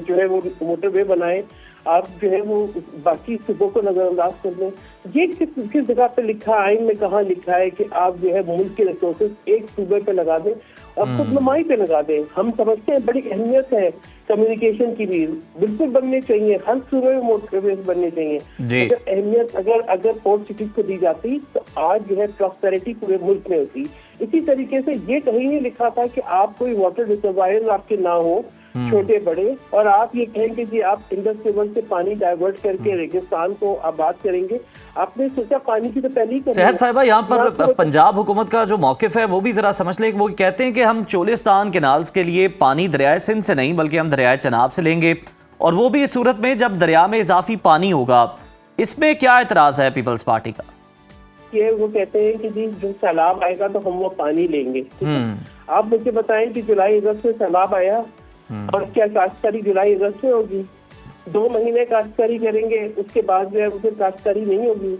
जो है वो मोटरवे बनाए, आप जो है वो बाकी सूबों को नजरअंदाज कर दें। ये किस जगह पे लिखा, आइन में कहाँ लिखा है कि आप जो है मुल्क के रिसोर्सेज एक सूबे पे लगा दें और खुद नुमाई पे लगा दें? हम समझते हैं बड़ी अहमियत है कम्युनिकेशन की भी, बिल्कुल बनने चाहिए, हर सूबे में मोटरवेज बनने चाहिए। अगर अहमियत अगर पोर्ट सिटीज को दी जाती तो आज जो है प्रॉस्पेरिटी पूरे मुल्क में होती। इसी तरीके से ये कहीं नहीं लिखा था कि आप कोई वाटर रिजर्वायर आपके ना हो छोटे बड़े, और आप ये कहेंगे कि आप इंडस रिवर से पानी डाइवर्ट करके रेगिस्तान को आबाद करेंगे। आपने सोचा पानी की तो पहले ही सहर साहिबा, यहाँ पर पंजाब हुकूमत का जो मौकिफ है वो भी जरा समझ लें। वो कहते हैं कि हम चोलिस्तान कैनाल्स के लिए पानी दरियाए सिंध से नहीं बल्कि हम दरियाए चनाब से लेंगे, और वो भी इस सूरत में जब दरिया में इजाफी पानी होगा। इसमें क्या एतराज है पीपल्स पार्टी का? ये वो कहते हैं कि जी जो सैलाब आएगा तो हम वो पानी लेंगे। आप मुझे बताएं कि जुलाई अगस्त में सैलाब आया और क्या काश्तकारी जुलाई अगस्त में होगी? 2 महीने काश्तकारी करेंगे, उसके बाद जो है उसे काश्तकारी नहीं होगी।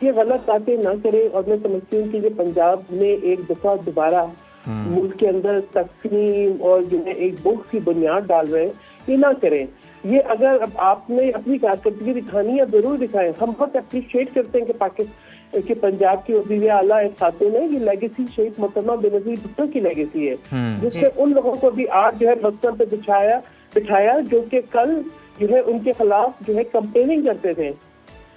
ये गलत बातें ना करें। और मैं समझती हूँ कि जो पंजाब में एक दफा दोबारा मुल्क के अंदर तकसीम और जो है एक बुक की बुनियाद डाल रहे हैं, ये ना करें। ये अगर अब आपने अपनी कारकर्दगी दिखानी है जरूर दिखाएं। हम बहुत अप्रिशिएट करते हैं कि पाकिस्तान कि पंजाब की वज़ीर आला एक खातून है, ये लेगेसी शेख मोहतरमा बेनज़ीर भुट्टो की लेगेसी है, जिससे उन लोगों को भी आज जो है मकसद पे बिठाया जो कि कल जो है उनके खिलाफ जो है कंपेनिंग करते थे।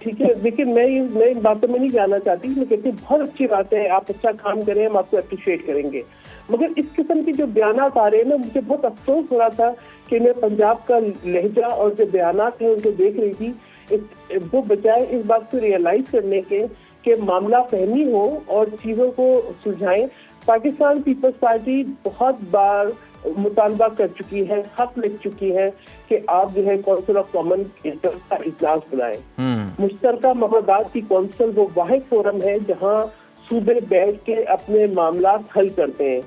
ठीक है, लेकिन मैं इन बातों में नहीं जाना चाहती। मैं कहती हूँ बहुत अच्छी बात है, आप अच्छा काम करें, हम आपको अप्रिशिएट करेंगे। मगर इस किस्म के जो बयानात आ रहे हैं ना, मुझे बहुत अफसोस हो रहा था कि मैं पंजाब का लहजा और जो बयानात है उनको देख रही थी। वो बजाय इस बात को रियलाइज करने के मामला फहमी हो और चीजों को सुलझाएं। पाकिस्तान पीपल्स पार्टी बहुत बार मुतालबा कर चुकी है, हक लिख चुकी है कि आप जो है काउंसिल ऑफ कॉमन इंटरेस्ट का इजलास बुलाएं। मुश्तरका मफादात की काउंसिल वो वाहिद फोरम है जहां सूबे बैठ के अपने मामला हल करते हैं।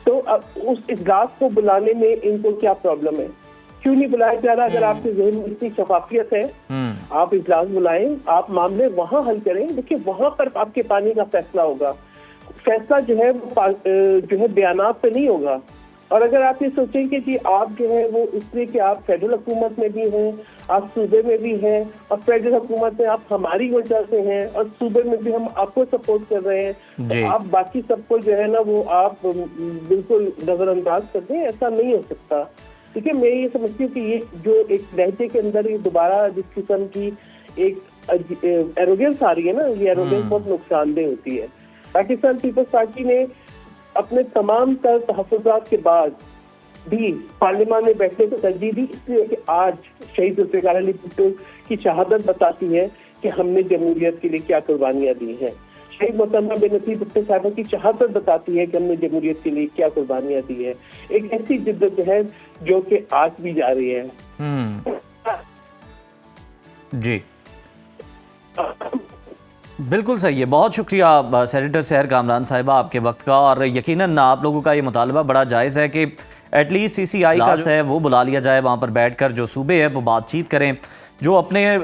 तो उस इजलास को बुलाने में इनको क्या प्रॉब्लम है? क्यों नहीं बुलाया जा रहा? अगर आपके ज़हन में इतनी शफाफियत है, आप इजलास बुलाएं, आप मामले वहां हल करें। देखिए वहां पर आपके पानी का फैसला होगा। फैसला जो है वो बयानात पे नहीं होगा। और अगर आप ये सोचें कि जी आप जो है वो इसलिए कि आप फेडरल हुकूमत में भी हैं, आप सूबे में भी हैं, और फेडरल हुकूमत में आप हमारी वजह से हैं और सूबे में भी हम आपको सपोर्ट कर रहे हैं, तो आप बाकी सबको जो है ना वो आप बिल्कुल नजरअंदाज कर दें, ऐसा नहीं हो सकता। ठीक है, मैं ये समझती हूँ कि ये जो एक लहजे के अंदर ये दोबारा जिस किस्म की एक एरोगेंस आ रही है ना, ये एरोगेंस बहुत नुकसानदेह होती है। पाकिस्तान पीपल्स पार्टी ने अपने तमाम तर तहफ़्फ़ुज़ात के बाद भी पार्लियामान में बैठने को तरजीह दी, इसलिए कि आज शहीद ज़ुल्फ़िकार अली भुट्टो की शहादत बताती है कि हमने जमहूरियत के लिए क्या कुर्बानियाँ दी हैं। शहीद मोहतरमा बेनज़ीर भुट्टो साहिबा की शहादत बताती है कि हमने जमहूरियत के लिए क्या कुर्बानियाँ दी है। एक ऐसी जिद्दोजहद जो कि आज भी जारी है। जी बिल्कुल सही है। बहुत शुक्रिया सेनेटर सहर कामरान साहिबा आपके वक्त का। और यकीनन आप लोगों का ये मुतालबा बड़ा जायज़ है कि एटलीस्ट CCI का है वो बुला लिया जाए, वहाँ पर बैठकर जो सूबे हैं वो बातचीत करें, जो अपने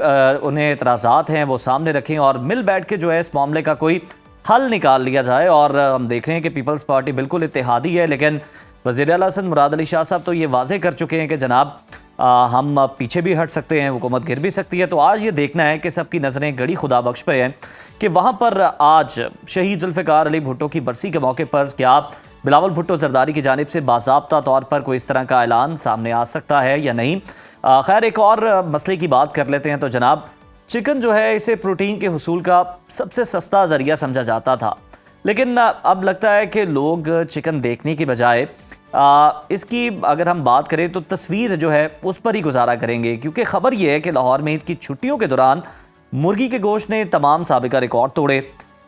उन्हें एतराज़ात हैं वो सामने रखें और मिल बैठ के जो है इस मामले का कोई हल निकाल लिया जाए। और हम देख रहे हैं कि पीपल्स पार्टी बिल्कुल इत्तेहादी है, लेकिन वज़ीर आला सिंध मुराद अली शाह साहब तो ये वाज़े कर चुके हैं कि जनाब हम पीछे भी हट सकते हैं, हुकूमत गिर भी सकती है। तो आज ये देखना है कि सबकी नज़रें गड़ी खुदा बख्श पे हैं कि वहाँ पर आज शहीद ज़ुल्फ़िकार अली भुट्टो की बरसी के मौके पर क्या बिलावल भुट्टो ज़रदारी की जानिब से बाज़ाब्ता तौर पर कोई इस तरह का ऐलान सामने आ सकता है या नहीं। खैर एक और मसले की बात कर लेते हैं। तो जनाब चिकन जो है इसे प्रोटीन के हुसूल का सबसे सस्ता ज़रिया समझा जाता था, लेकिन अब लगता है कि लोग चिकन देखने की बजाय इसकी अगर हम बात करें तो तस्वीर जो है उस पर ही गुजारा करेंगे, क्योंकि ख़बर यह है कि लाहौर में ईद की छुट्टियों के दौरान मुर्गी के गोश्त ने तमाम साबिका रिकॉर्ड तोड़े।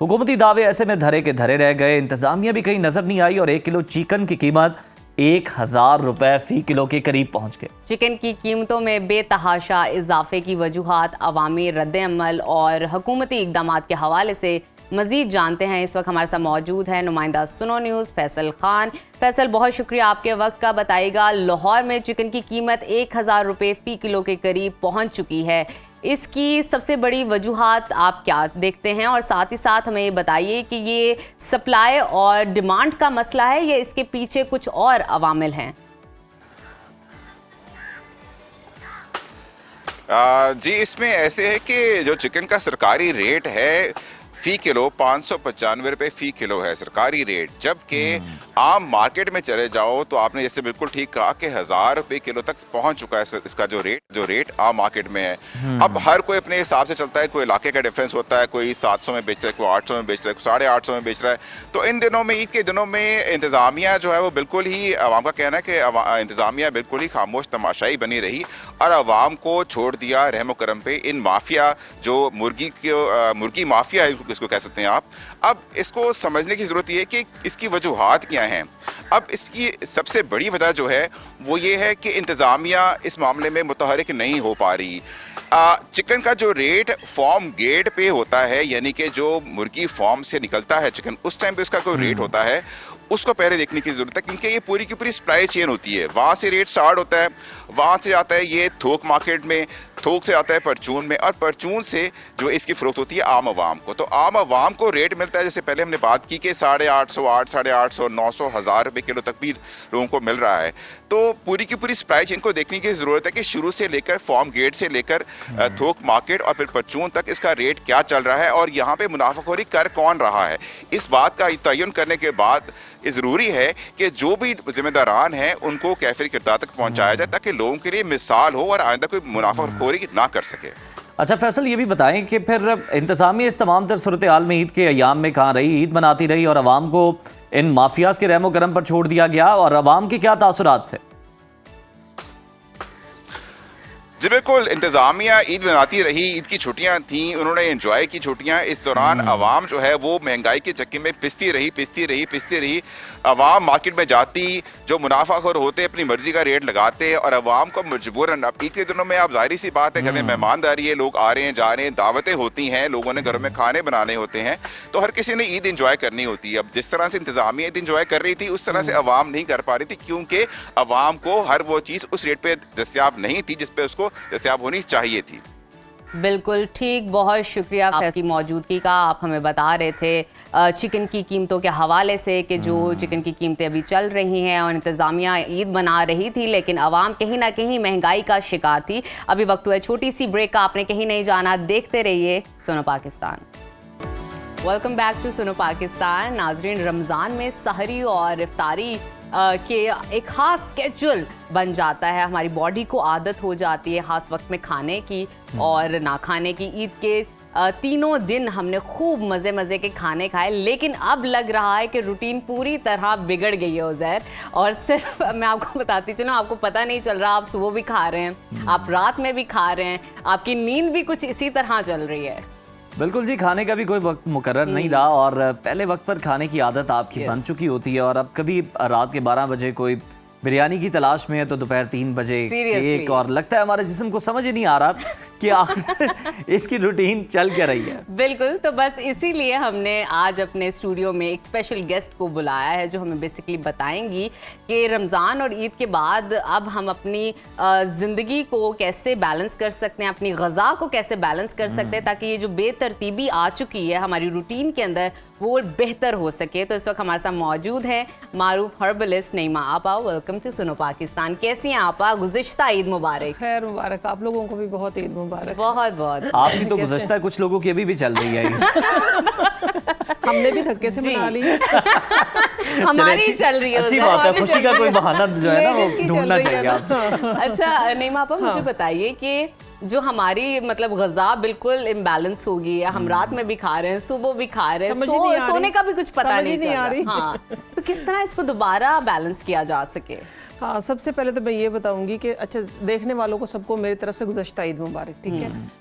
हुकूमती दावे ऐसे में धरे के धरे रह गए, इंतज़ामिया भी कहीं नज़र नहीं आई और 1 किलो चिकन की कीमत 1000 रुपए फ़ी किलो के करीब पहुंच गए। चिकन की कीमतों में बेतहाशा इजाफे की वजूहात, अवामी रद्द-ए-अमल और हुकूमती इक़दामात के हवाले से मज़ीद जानते हैं। इस वक्त हमारे साथ मौजूद है नुमाइंदा सुनो न्यूज़ फैसल खान। फैसल, बहुत शुक्रिया आपके वक्त का। बताइएगा, लाहौर में चिकन की कीमत 1000 रुपये फ़ी किलो के करीब पहुंच चुकी है, इसकी सबसे बड़ी वजूहात आप क्या देखते हैं? और साथ ही साथ हमें ये बताइए कि ये सप्लाई और डिमांड का मसला है या इसके पीछे कुछ और अवामिल हैं? जी, इसमें ऐसे है कि जो चिकन का सरकारी रेट है फी किलो 595 रुपए फी किलो है सरकारी रेट, जबकि आम मार्केट में चले जाओ तो आपने जैसे बिल्कुल ठीक कहा कि 1000 रुपए किलो तक पहुंच चुका है इसका जो रेट आम मार्केट में है। अब हर कोई अपने हिसाब से चलता है, कोई इलाके का डिफरेंस होता है, कोई 700 में बेच रहा है, कोई 800 में बेच रहा है, कोई 850 में बेच रहा है। तो इन दिनों में, ईद के दिनों में इंतजामिया जो है वो बिल्कुल ही, अवाम का कहना है कि इंतजामिया बिल्कुल ही खामोश तमाशाई बनी रही और अवाम को छोड़ दिया रहम करम पे। इन माफिया जो मुर्गी माफिया है इसको कह सकते हैं आप, अब इसको समझने की जरूरत यह है कि इसकी वजूहात क्या हैं। अब इसकी सबसे बड़ी वजह जो है वो ये है कि इंतजामिया इस मामले में मुतहरिक नहीं हो पा रही। चिकन का जो रेट फार्म गेट पे होता है, यानी कि जो मुर्गी फार्म से निकलता है चिकन, उस टाइम पे उसका कोई रेट होता है, उसको पहले देखने की जरूरत है, क्योंकि ये पूरी की पूरी सप्लाई चेन होती है। वहां से रेट स्टार्ट होता है, वहां से आता है ये थोक मार्केट में, थोक से आता है परचून में, और परचून से जो इसकी फरोख्त होती है आम आवाम को। तो आम आवाम को रेट मिलता है, जैसे पहले हमने बात की कि 850, 850, 900, 1000 रुपए किलो तक भी लोगों को मिल रहा है। तो पूरी की पूरी सप्लाई चेन को देखने की जरूरत है कि शुरू से लेकर फार्म गेट से लेकर थोक मार्केट और फिर परचून तक इसका रेट क्या चल रहा है और यहाँ पे मुनाफाखोरी कर कौन रहा है। इस बात का तयन करने के बाद जरूरी है कि जो भी जिम्मेदारान हैं उनको कैफियत किरदार तक पहुंचाया जाए, ताकि लोगों के लिए मिसाल हो और आइंदा कोई मुनाफाखोरी ना कर सके। अच्छा फैसल, ये भी बताएं कि फिर इंतजामिया इस तमाम तर सूरत हाल में ईद के अयाम में कहाँ रही, ईद मनाती रही और अवाम को इन माफियाज के रहमो करम पर छोड़ दिया गया, और अवाम के क्या तासुरात थे? जी बिल्कुल, इंतजामिया ईद मनाती रही, ईद की छुट्टियां थी, उन्होंने एंजॉय की छुट्टियां। इस दौरान अवाम जो है वो महंगाई के चक्के में पिसती रही। अवाम मार्केट में जाती, जो मुनाफाखोर होते अपनी मर्जी का रेट लगाते और अवाम को मजबूरन, अब ईद के दिनों में आप जाहिर सी बात है कहते हैं मेहमानदारी है, लोग आ रहे हैं जा रहे हैं, दावतें होती हैं, लोगों ने घरों में खाने बनाने होते हैं, तो हर किसी ने ईद एंजॉय करनी होती है। अब जिस तरह से इंतजामिया ईद एंजॉय कर रही थी उस तरह से अवाम नहीं कर पा रही थी, क्योंकि अवाम को हर वो चीज उस रेट पे दस्तयाब नहीं थी जिस पे उसको दस्तयाब होनी चाहिए थी। बिल्कुल ठीक, बहुत शुक्रिया आपकी मौजूदगी का। आप हमें बता रहे थे चिकन की कीमतों के हवाले से कि जो चिकन की कीमतें अभी चल रही हैं और इंतज़ामिया ईद मना रही थी, लेकिन आवाम कहीं ना कहीं महंगाई का शिकार थी। अभी वक्त हुआ है छोटी सी ब्रेक का, आपने कहीं नहीं जाना, देखते रहिए सुनो Pakistan. Welcome back to Suno Pakistan. नाजरीन, रमज़ान में सहरी और इफ्तारी के एक ख़ास स्केड्यूल बन जाता है, हमारी बॉडी को आदत हो जाती है ख़ास वक्त में खाने की और ना खाने की। ईद के तीनों दिन हमने खूब मज़े के खाने खाए, लेकिन अब लग रहा है कि रूटीन पूरी तरह बिगड़ गई है उज़ैर। और सिर्फ मैं आपको बताती चलूँ, आपको पता नहीं चल रहा, आप सुबह भी खा रहे हैं, आप रात में भी खा रहे हैं, आपकी नींद भी कुछ इसी तरह चल रही है। बिल्कुल जी, खाने का भी कोई वक्त मुकर्रर नहीं रहा और पहले वक्त पर खाने की आदत आपकी बन चुकी होती है, और अब कभी रात के 12 बजे कोई बिरयानी की तलाश में है तो दोपहर 3 बजे केक, और लगता है हमारे जिस्म को समझ ही नहीं आ रहा कि आखिर इसकी रूटीन चल क्या रही है। बिल्कुल, तो बस इसीलिए हमने आज अपने स्टूडियो में एक स्पेशल गेस्ट को बुलाया है जो हमें बेसिकली बताएंगी कि रमज़ान और ईद के बाद अब हम अपनी ज़िंदगी को कैसे बैलेंस कर सकते हैं, अपनी ग़ज़ा को कैसे बैलेंस कर सकते हैं, ताकि ये जो बेतरतीबी आ चुकी है हमारी रूटीन के अंदर वो बेहतर हो सके। तो इस वक्त हमारे साथ मौजूद है मारूफ हर्बलिस्ट नईमा आपा। Welcome to Suno Pakistan. कैसी हैं आपा? गुज़िश्ता ईद मुबारक। खैर मुबारक, आप लोगों को भी बहुत ईद मुबारक। बहुत बहुत। आपकी तो गुज़श्ता कुछ लोगों की अभी भी चल रही है। हमने भी धक्के से मना ली। हमारी चल रही है। अच्छी बात है, खुशी का कोई बहाना जो है ना वो ढूंढना चाहिए आप। अच्छा नईमा आपा, मुझे बताइए कि जो हमारी मतलब ग़ज़ा बिल्कुल इम्बैलेंस हो गई है, हम रात में भी खा रहे हैं, सुबह भी खा रहे हैं, सोने का भी कुछ पता नहीं चल रहा। हाँ, तो किस तरह इसको दोबारा बैलेंस किया जा सके? हाँ, सबसे पहले तो मैं ये बताऊंगी कि अच्छा, देखने वालों को सबको मेरी तरफ से गुज़श्ता ईद मुबारक, ठीक है।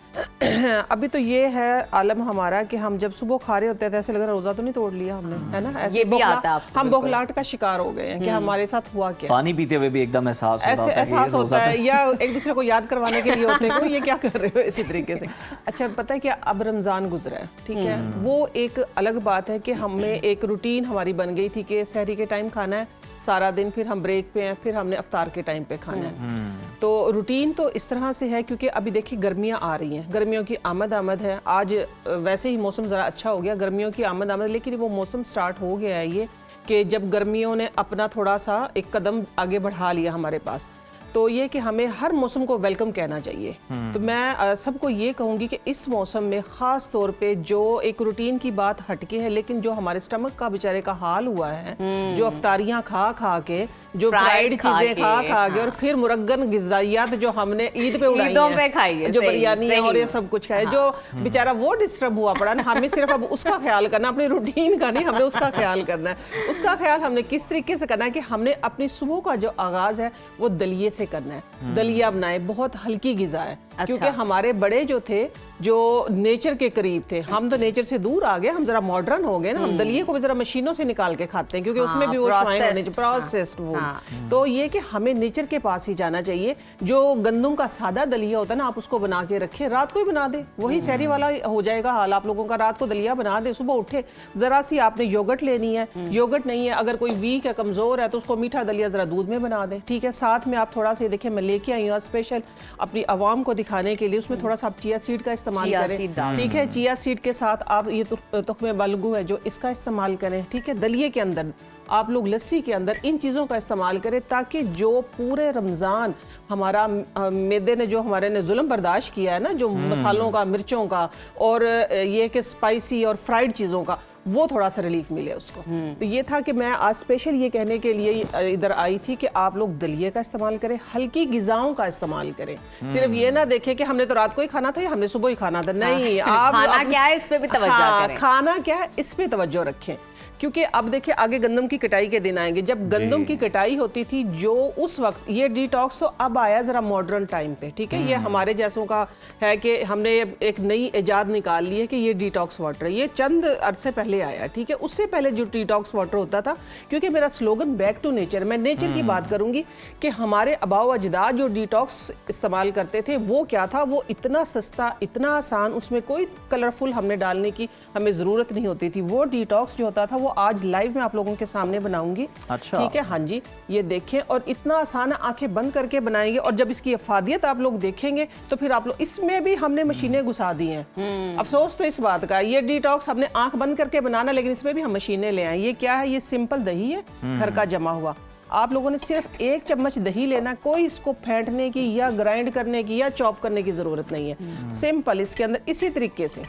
अभी तो ये है आलम हमारा कि हम जब सुबह खा रहे होते हैं तो ऐसे लग रहा रोजा तो नहीं तोड़ लिया हमने, है ना? ऐसे ये भी आता है, हम बौखलाहट का शिकार हो गए हैं कि हमारे साथ हुआ क्या। पानी पीते हुए भी एकदम एहसास होता है या एक दूसरे को याद करवाने के लिए होते हैं ये क्या कर रहे हो, इसी तरीके से। अच्छा, पता है क्या, अब रमज़ान गुजरा है, ठीक है, वो एक अलग बात है कि हमें एक रूटीन हमारी बन गई थी कि सहरी के टाइम खाना है, सारा दिन फिर हम ब्रेक पे हैं, फिर हमने अफ्तार के टाइम पे खाना है। तो रूटीन तो इस तरह से है, क्योंकि अभी देखिए गर्मियाँ आ रही हैं, गर्मियों की आमद है। आज वैसे ही मौसम ज़रा अच्छा हो गया, गर्मियों की आमद, लेकिन वो मौसम स्टार्ट हो गया है ये कि जब गर्मियों ने अपना थोड़ा सा एक कदम आगे बढ़ा लिया हमारे पास। तो ये कि हमें हर मौसम को वेलकम कहना चाहिए। तो मैं सबको ये कहूँगी कि इस मौसम में ख़ास तौर पे जो एक रूटीन की बात हटके है, लेकिन जो हमारे स्टमक का बेचारे का हाल हुआ है, जो अफ्तारियाँ खा खा के, जो फ्राइड चीज़ें खा के और फिर मुरग्गन ग़िज़ाइयात जो हमने ईद पे उड़ाई है, जो बिरयानी है और ये सब कुछ खाए, जो बेचारा वो डिस्टर्ब हुआ पड़ा ना, हमें सिर्फ अब उसका ख्याल करना, अपनी रूटीन का नहीं, हमने उसका ख्याल करना है। उसका ख्याल हमने किस तरीके से करना है कि हमने अपनी सुबह का जो आगाज़ है वो दलिए से करना है। दलिया बनाए, बहुत हल्की ग़िज़ा है। क्योंकि हमारे बड़े जो थे, जो नेचर के करीब थे, हम तो नेचर से दूर आ गए, हम जरा मॉडर्न हो गए ना, हम दलिए को भी जरा मशीनों से निकाल के खाते हैं, क्योंकि उसमें भी वो शुआएं होने चाहिए, प्रोसेस्ड फूड। तो ये कि हमें नेचर के पास ही जाना चाहिए। जो गंदम का सादा दलिया होता है ना, आप उसको बना के रखें, रात को ही बना दे, वही शहरी वाला हो जाएगा हाल आप लोगों का। रात को दलिया बना दे, सुबह उठे जरा सी आपने योगर्ट लेनी है, योगर्ट नहीं है, अगर कोई वीक है, कमजोर है, तो उसको मीठा दलिया जरा दूध में बना दे, ठीक है। साथ में आप थोड़ा सा, देखिए मैं लेके आई हूँ स्पेशल अपनी आवाम को दिखाने के लिए, उसमें थोड़ा सा आप चिया सीड का इस्तेमाल करें, ठीक है। चिया सीड के साथ आप ये तुख्मे बलगू है जो, इसका इस्तेमाल करें, ठीक है। दलिए के अंदर आप लोग, लस्सी के अंदर इन चीज़ों का इस्तेमाल करें, ताकि जो पूरे रमज़ान हमारा मैदे ने जो हमारे ने जुल्म बर्दाश्त किया है ना, जो मसालों का, मिर्चों का और ये कि स्पाइसी और फ्राइड चीज़ों का, वो थोड़ा सा रिलीफ मिले उसको। तो ये था कि मैं आज स्पेशल ये कहने के लिए इधर आई थी कि आप लोग दलिए का इस्तेमाल करें, हल्की ग़िज़ाओं का इस्तेमाल करें। सिर्फ ये ना देखें कि हमने तो रात को ही खाना था या हमने सुबह ही खाना था, नहीं। आप खाना क्या है इस पे भी तवज्जो करें। खाना क्या है इस पे तवज्जो रखें, क्योंकि अब देखिए आगे गंदम की कटाई के दिन आएंगे। जब गंदम की कटाई होती थी जो उस वक्त, ये डिटॉक्स तो अब आया ज़रा मॉडर्न टाइम पे, ठीक है। ये हमारे जैसों का है कि हमने एक नई इजाद निकाल ली है कि ये डिटॉक्स वाटर है, ये चंद अरसे पहले आया, ठीक है। उससे पहले जो डिटॉक्स वाटर होता था, क्योंकि मेरा स्लोगन बैक टू नेचर, मैं नेचर की बात करूंगी कि हमारे आबाओ अजदाद जो डिटॉक्स इस्तेमाल करते थे वो क्या था, वो इतना सस्ता, इतना आसान, उसमें कोई कलरफुल हमने डालने की हमें ज़रूरत नहीं होती थी। वो डिटॉक्स जो होता था वो आज लाइव में आप लोगों के सामने बनाऊंगी, अच्छा, ठीक है। हाँ जी, ये देखें, और इतना आसान है, आंखें बंद करके बनाएंगे, और जब इसकी अफादियत आप लोग देखेंगे तो फिर आप लोग, इसमें भी हमने मशीनें घुसा दी हैं। अफसोस तो इस बात का, ये डिटॉक्स हमने आंख बंद करके बनाना, लेकिन इसमें भी हम मशीनें ले आए। ये क्या है, ये सिंपल दही है, घर का जमा हुआ। आप लोगों ने सिर्फ 1 चम्मच दही लेना, कोई इसको फेंटने की या ग्राइंड करने की या चॉप करने की जरूरत नहीं है। सिंपल इसके अंदर इसी तरीके से,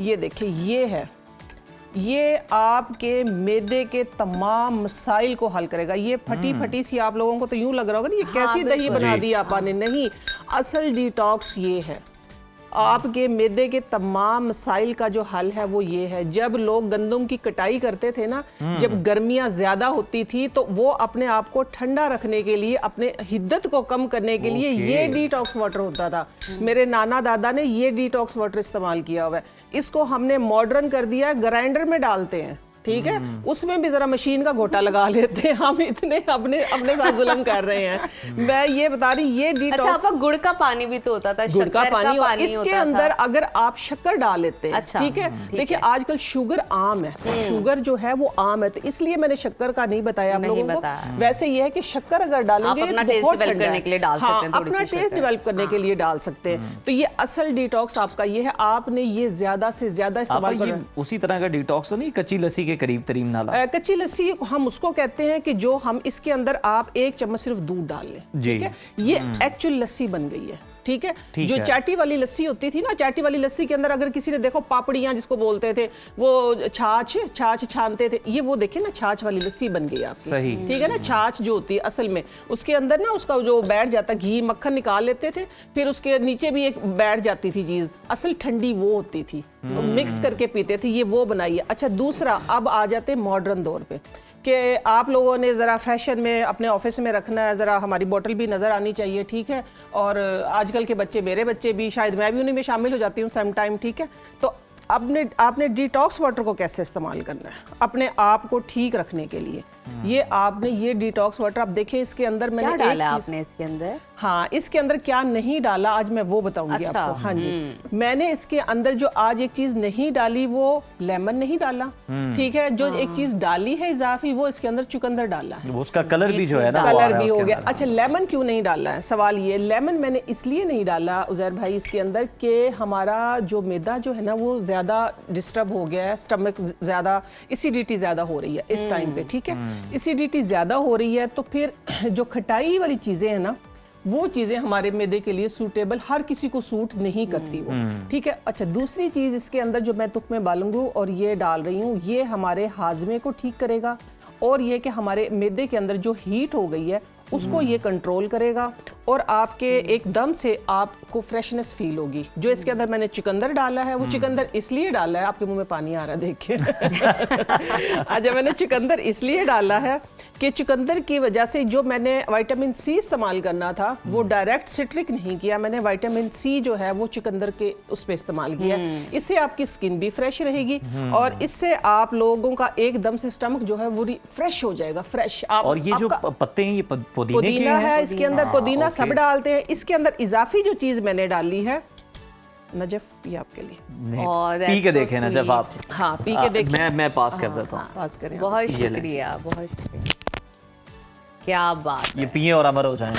ये देखिए, ये है, ये आपके मैदे के तमाम मसाइल को हल करेगा। ये फटी फटी सी आप लोगों को तो यूं लग रहा होगा ना, ये कैसी दही बना दी आपने, नहीं। असल डिटॉक्स ये है, आपके मैदे के तमाम मसाइल का जो हल है वो ये है। जब लोग गंदम की कटाई करते थे ना, जब गर्मियां ज्यादा होती थी, तो वो अपने आप को ठंडा रखने के लिए, अपने हिद्दत को कम करने के लिए ये डिटॉक्स वाटर होता था। मेरे नाना दादा ने ये डिटॉक्स वाटर इस्तेमाल किया हुआ है। इसको हमने मॉडर्न कर दिया, ग्राइंडर में डालते हैं, ठीक है। उसमें भी जरा मशीन का घोटा लगा लेते हैं, हम इतने अपने साथ जुल्म कर रहे हैं। मैं ये बता रही, ये डिटॉक्स। अच्छा, गुड़ का पानी भी तो होता था, गुड़ का पानी इसके अंदर अगर आप शक्कर डाल लेते हैं, अच्छा, ठीक है। देखिए आजकल शुगर आम है, शुगर जो है वो आम है, तो इसलिए मैंने शक्कर का नहीं बताया आप लोगों को। वैसे ये है कि शक्कर अगर डालेंगे अपना टेस्ट डेवलप करने के लिए डाल सकते हैं, अपना टेस्ट डेवलप करने के लिए डाल सकते हैं। तो ये असल डिटॉक्स आपका ये है, आपने ये ज्यादा से ज्यादा इस्तेमाल करना। उसी तरह का डिटॉक्स तो नहीं, कच्ची लस्सी के करीब तरीन नाला। कच्ची लस्सी हम उसको कहते हैं कि जो हम इसके अंदर आप 1 चम्मच सिर्फ दूध डाल लें, ठीक है। ये एक्चुअल लस्सी बन गई है, ठीक है। जो चाटी वाली लस्सी होती थी ना, चाटी वाली लस्सी के अंदर अगर किसी ने देखो पापड़ियां जिसको बोलते थे, वो छाछ छानते थे, ये वो देखे ना, छाछ वाली लस्सी बन गई आपकी, सही, ठीक है ना। छाछ जो होती है असल में, उसके अंदर ना उसका जो बैठ जाता, घी मक्खन निकाल लेते थे, फिर उसके नीचे भी एक बैठ जाती थी चीज, असल ठंडी वो होती थी, तो मिक्स करके पीते थे, ये वो बनाई है। अच्छा, दूसरा, अब आ जाते मॉडर्न दौर पे कि आप लोगों ने ज़रा फैशन में अपने ऑफिस में रखना है, ज़रा हमारी बोतल भी नज़र आनी चाहिए, ठीक है। और आजकल के बच्चे, मेरे बच्चे भी, शायद मैं भी उन्हीं में शामिल हो जाती हूँ सम टाइम, ठीक है। तो आपने डिटॉक्स वाटर को कैसे इस्तेमाल करना है अपने आप को ठीक रखने के लिए। ये आपने ये डिटॉक्स वाटर, आप देखें इसके अंदर मैंने क्या डाला आपने इसके अंदर? हाँ, इसके अंदर क्या नहीं डाला आज मैं वो बताऊंगी आपको। हाँ जी, मैंने इसके अंदर जो आज एक चीज नहीं डाली वो लेमन नहीं डाला, ठीक है। जो एक चीज डाली है इजाफी, वो इसके अंदर चुकंदर डाला है, उसका कलर भी जो है ना, कलर भी हो गया। अच्छा, लेमन क्यों नहीं डाला है, सवाल ये। लेमन मैंने इसलिए नहीं डाला उजैर भाई इसके अंदर कि हमारा जो मैदा जो है ना वो ज्यादा डिस्टर्ब हो गया है, स्टमक ज्यादा, एसिडिटी ज्यादा हो रही है इस टाइम पे, ठीक है। एसिडिटी ज्यादा हो रही है, तो फिर जो खटाई वाली चीजें हैं ना वो चीज़ें हमारे मैदे के लिए सूटेबल, हर किसी को सूट नहीं करती वो, ठीक है। अच्छा, दूसरी चीज़ इसके अंदर जो मैं तुख में बालूंगू और ये डाल रही हूँ, ये हमारे हाजमे को ठीक करेगा और ये कि हमारे मैदे के अंदर जो हीट हो गई है उसको ये कंट्रोल करेगा और आपके एकदम से आपको फ्रेशनेस फील होगी। जो इसके अंदर मैंने चुकंदर डाला है, वो चुकंदर इसलिए डाला है, आपके मुंह में पानी आ रहा है देख के। अच्छा, मैंने चुकंदर इसलिए डाला है कि चुकंदर की वजह से जो मैंने विटामिन सी इस्तेमाल करना था वो डायरेक्ट सिट्रिक नहीं किया, मैंने विटामिन सी जो है वो चुकंदर के उस पर इस्तेमाल किया। इससे आपकी स्किन भी फ्रेश रहेगी और इससे आप लोगों का एकदम से स्टमक जो है वो फ्रेश हो जाएगा, फ्रेश। और ये जो पत्ते हैं ये पुदीना है, इसके अंदर पुदीना सब डालते हैं। इसके अंदर इजाफी जो चीज मैंने डाली है नजफ, ये आपके लिए पी के देखें नजफ आप। हाँ, पी के देखिए। मैं पास कर देता हूँ। पास करें। बहुत शुक्रिया, बहुत शुक्रिया, क्या बात। ये पिए और अमर हो जाएं।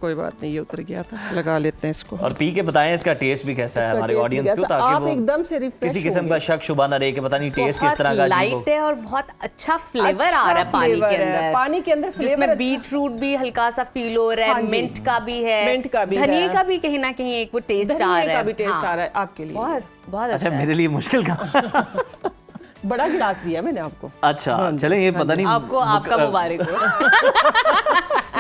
कोई बात नहीं, ये उतर गया था, लगा लेते हैं इसको और पी के बताएं इसका टेस्ट भी कैसा है हमारे ऑडियंस को, ताकि आप वो एकदम से रिफ्रेश किसी किस्म का शक शुबा ना रहे कि पता नहीं टेस्ट किस तरह का लाइट है और बहुत अच्छा फ्लेवर आ रहा है पानी के अंदर। पानी के अंदर फ्लेवर, जिसमें बीट रूट भी हल्का सा फील हो रहा है, मिंट का भी है, धनिये का भी कहीं ना कहीं एक वो टेस्ट आ रहा है, टेस्ट आ रहा है आपके लिए। बहुत बहुत अच्छा, मेरे लिए मुश्किल का बड़ा गिलास दिया मैंने आपको। अच्छा, चले ये पता नहीं आपको, आपका मुबारक हो।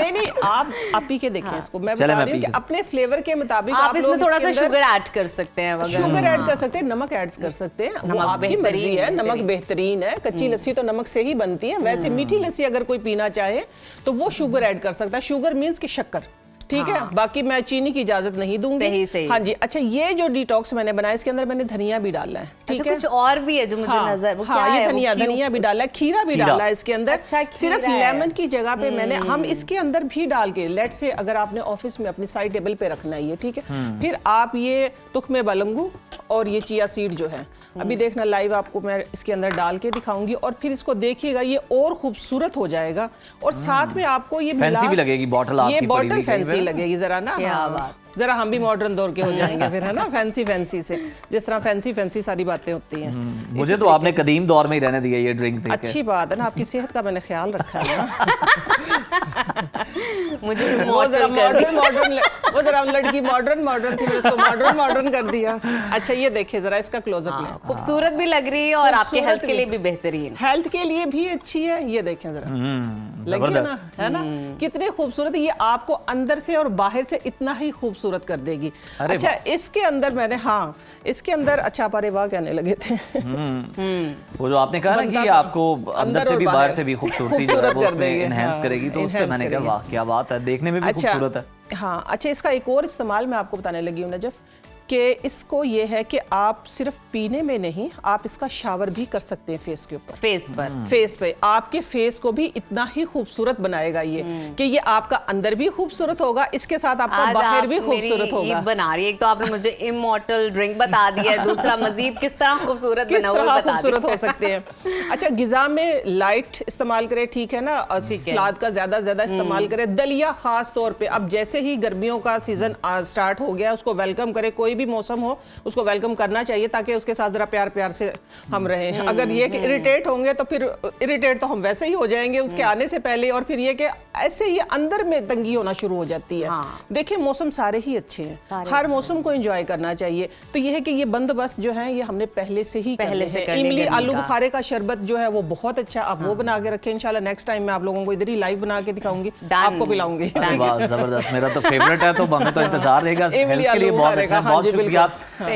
नहीं, आप पी के देखें इसको। मैं बता रही हूँ कि अपने फ्लेवर के मुताबिक आप इसमें थोड़ा सा शुगर ऐड कर सकते हैं, शुगर ऐड कर सकते हैं, नमक ऐड कर सकते हैं, वो आपकी मर्जी है। नमक बेहतरीन है, कच्ची लस्सी तो नमक से ही बनती है। वैसे मीठी लस्सी अगर कोई पीना चाहे तो वो शुगर ऐड कर सकता है। शुगर मीन्स की शक्कर, ठीक है। बाकी मैं चीनी की इजाजत नहीं दूंगी। सही सही। हाँ जी। अच्छा, ये जो डिटॉक्स मैंने बनाया इसके अंदर मैंने धनिया भी डाला है, ठीक है। कुछ और भी है जो मुझे नजर, वो क्या है? ये धनिया भी डाला है, खीरा भी डाला है इसके अंदर। सिर्फ लेमन की जगह पे मैंने, हम इसके अंदर भी डाल के, लेट से अगर आपने ऑफिस में अपनी साइड टेबल पे रखना है ये, ठीक है, फिर आप ये तुख में बलंगू और ये चिया सीड जो है, अभी देखना लाइव आपको मैं इसके अंदर डाल के दिखाऊंगी और फिर इसको देखिएगा, ये और खूबसूरत हो जाएगा। और साथ में आपको ये फैंसी भी लगेगी बॉटल आपकी, ये बॉटल फैंसी लगेगी जरा ना। क्या बात। जरा हम भी मॉडर्न दौर के हो जाएंगे फिर, है ना, फैंसी से, जिस तरह फैंसी सारी बातें होती हैं। मुझे तो आपने कदीम दौर में ही रहने दिया ये ड्रिंक देख के। अच्छी बात है ना, आपकी सेहत का मैंने ख्याल रखा है ना। मुझे वो जरा लड़की मॉडर्न थी, मैंने उसको मॉडर्न कर दिया। अच्छा, ये देखिए जरा इसका क्लोजअप लें। खूबसूरत भी लग रही है और आपके हेल्थ के लिए भी बेहतरीन, हेल्थ के लिए भी अच्छी है। ये देखें जरा, लगी है ना, है ना, कितनी खूबसूरत है। ये आपको अंदर से और बाहर से इतना ही खूबसूरत कर देगी। अच्छा, इसके अंदर मैंने, हाँ, इसके अंदर, अच्छा पारे वाह कहने लगे थे। वो जो आपने कहा ना कि आपको अंदर से भी बाहर से भी खूबसूरती जो है वो उसमें एनहांस करेगी, तो उस पे मैंने कहा वाह क्या बात है, देखने में भी खूबसूरत है। हाँ, अच्छा, इसका एक और इस्तेमाल मैं आपको बताने लगी हूँ नजफ, कि इसको ये है कि आप सिर्फ पीने में नहीं, आप इसका शावर भी कर सकते हैं फेस के ऊपर, फेस पे आपके फेस को भी इतना ही खूबसूरत बनाएगा ये, कि ये आपका अंदर भी खूबसूरत होगा, इसके साथ आपका बाहर भी खूबसूरत होगा। बना रही है, एक तो आपने मुझे इमॉर्टल ड्रिंक बता दिया है, दूसरा मजीद किस तरह खूबसूरत हो सकते हैं। अच्छा, गिजा में लाइट इस्तेमाल करें, ठीक है ना, सलाद का ज्यादा इस्तेमाल करें, दलिया खास तौर पे। अब जैसे ही गर्मियों का सीजन स्टार्ट हो गया, उसको वेलकम करें, कोई भी मौसम हो उसको वेलकम करना चाहिए, ताकि उसके साथ जरा प्यार से हम रहें। अगर ये कि इरिटेट होंगे तो फिर इरिटेट तो हम वैसे ही हो जाएंगे उसके आने से पहले, और फिर ये कि ऐसे ही अंदर में तंगी होना शुरू हो जाती है। देखिए, मौसम सारे ही अच्छे हैं, हर मौसम को एंजॉय करना चाहिए। तो ये है कि ये बंदोबस्त जो है ये हमने पहले से ही करने हैं। इमली आलू बुखारे का शरबत जो है वो बहुत अच्छा, आप वो बना के रखें। इंशाल्लाह नेक्स्ट टाइम मैं आप लोगों को इधर ही लाइव बना के दिखाऊंगी, आपको पिलाऊंगी। जबरदस्त, मेरा तो फेवरेट है, तो हमें तो इंतजार रहेगा। हेल्थ के लिए बहुत अच्छा, बहुत शुक्रिया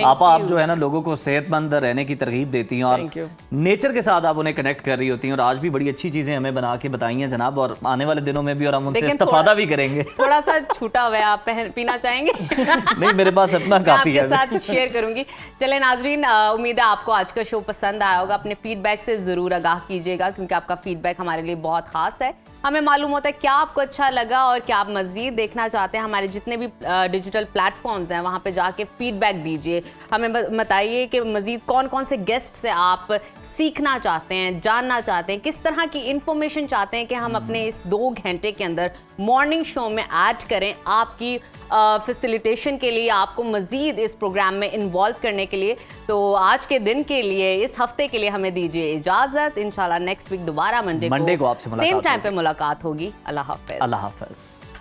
आपा। आप जो है ना लोगों को सेहतमंद रहने की तरगीब देती हैं और नेचर के साथ आप उन्हें कनेक्ट कर रही होती हैं, और आज भी बड़ी अच्छी चीजें हमें बना के बताई हैं जनाब, और आने वाले दिनों में भी, और हम उनसे इस्तेफादा भी करेंगे। थोड़ा सा छूटा हुआ है, आप पीना चाहेंगे? नहीं, मेरे पास अपना काफी है, आपके साथ शेयर करूंगी। चले नाजरीन, उम्मीद है आपको आज का शो पसंद आया होगा। अपने फीडबैक से जरूर आगाह कीजिएगा, क्योंकि आपका फीडबैक हमारे लिए बहुत खास है। हमें मालूम होता है क्या आपको अच्छा लगा और क्या आप मज़ीद देखना चाहते हैं। हमारे जितने भी डिजिटल प्लेटफॉर्म्स हैं वहाँ पे जाके फीडबैक दीजिए, हमें बताइए कि मज़ीद कौन कौन से गेस्ट से आप सीखना चाहते हैं, जानना चाहते हैं, किस तरह की इंफॉर्मेशन चाहते हैं कि हम अपने इस 2 घंटे के अंदर मॉर्निंग शो में ऐड करें, आपकी फैसिलिटेशन के लिए, आपको मज़ीद इस प्रोग्राम में इन्वॉल्व करने के लिए। तो आज के दिन के लिए, इस हफ्ते के लिए हमें दीजिए इजाज़त। इंशाल्लाह नेक्स्ट वीक दोबारा मंडे को आपसे मुलाकात सेम टाइम पे मुलाकात होगी। अल्लाह हाफ़िज़। अल्लाह हाफ़िज़।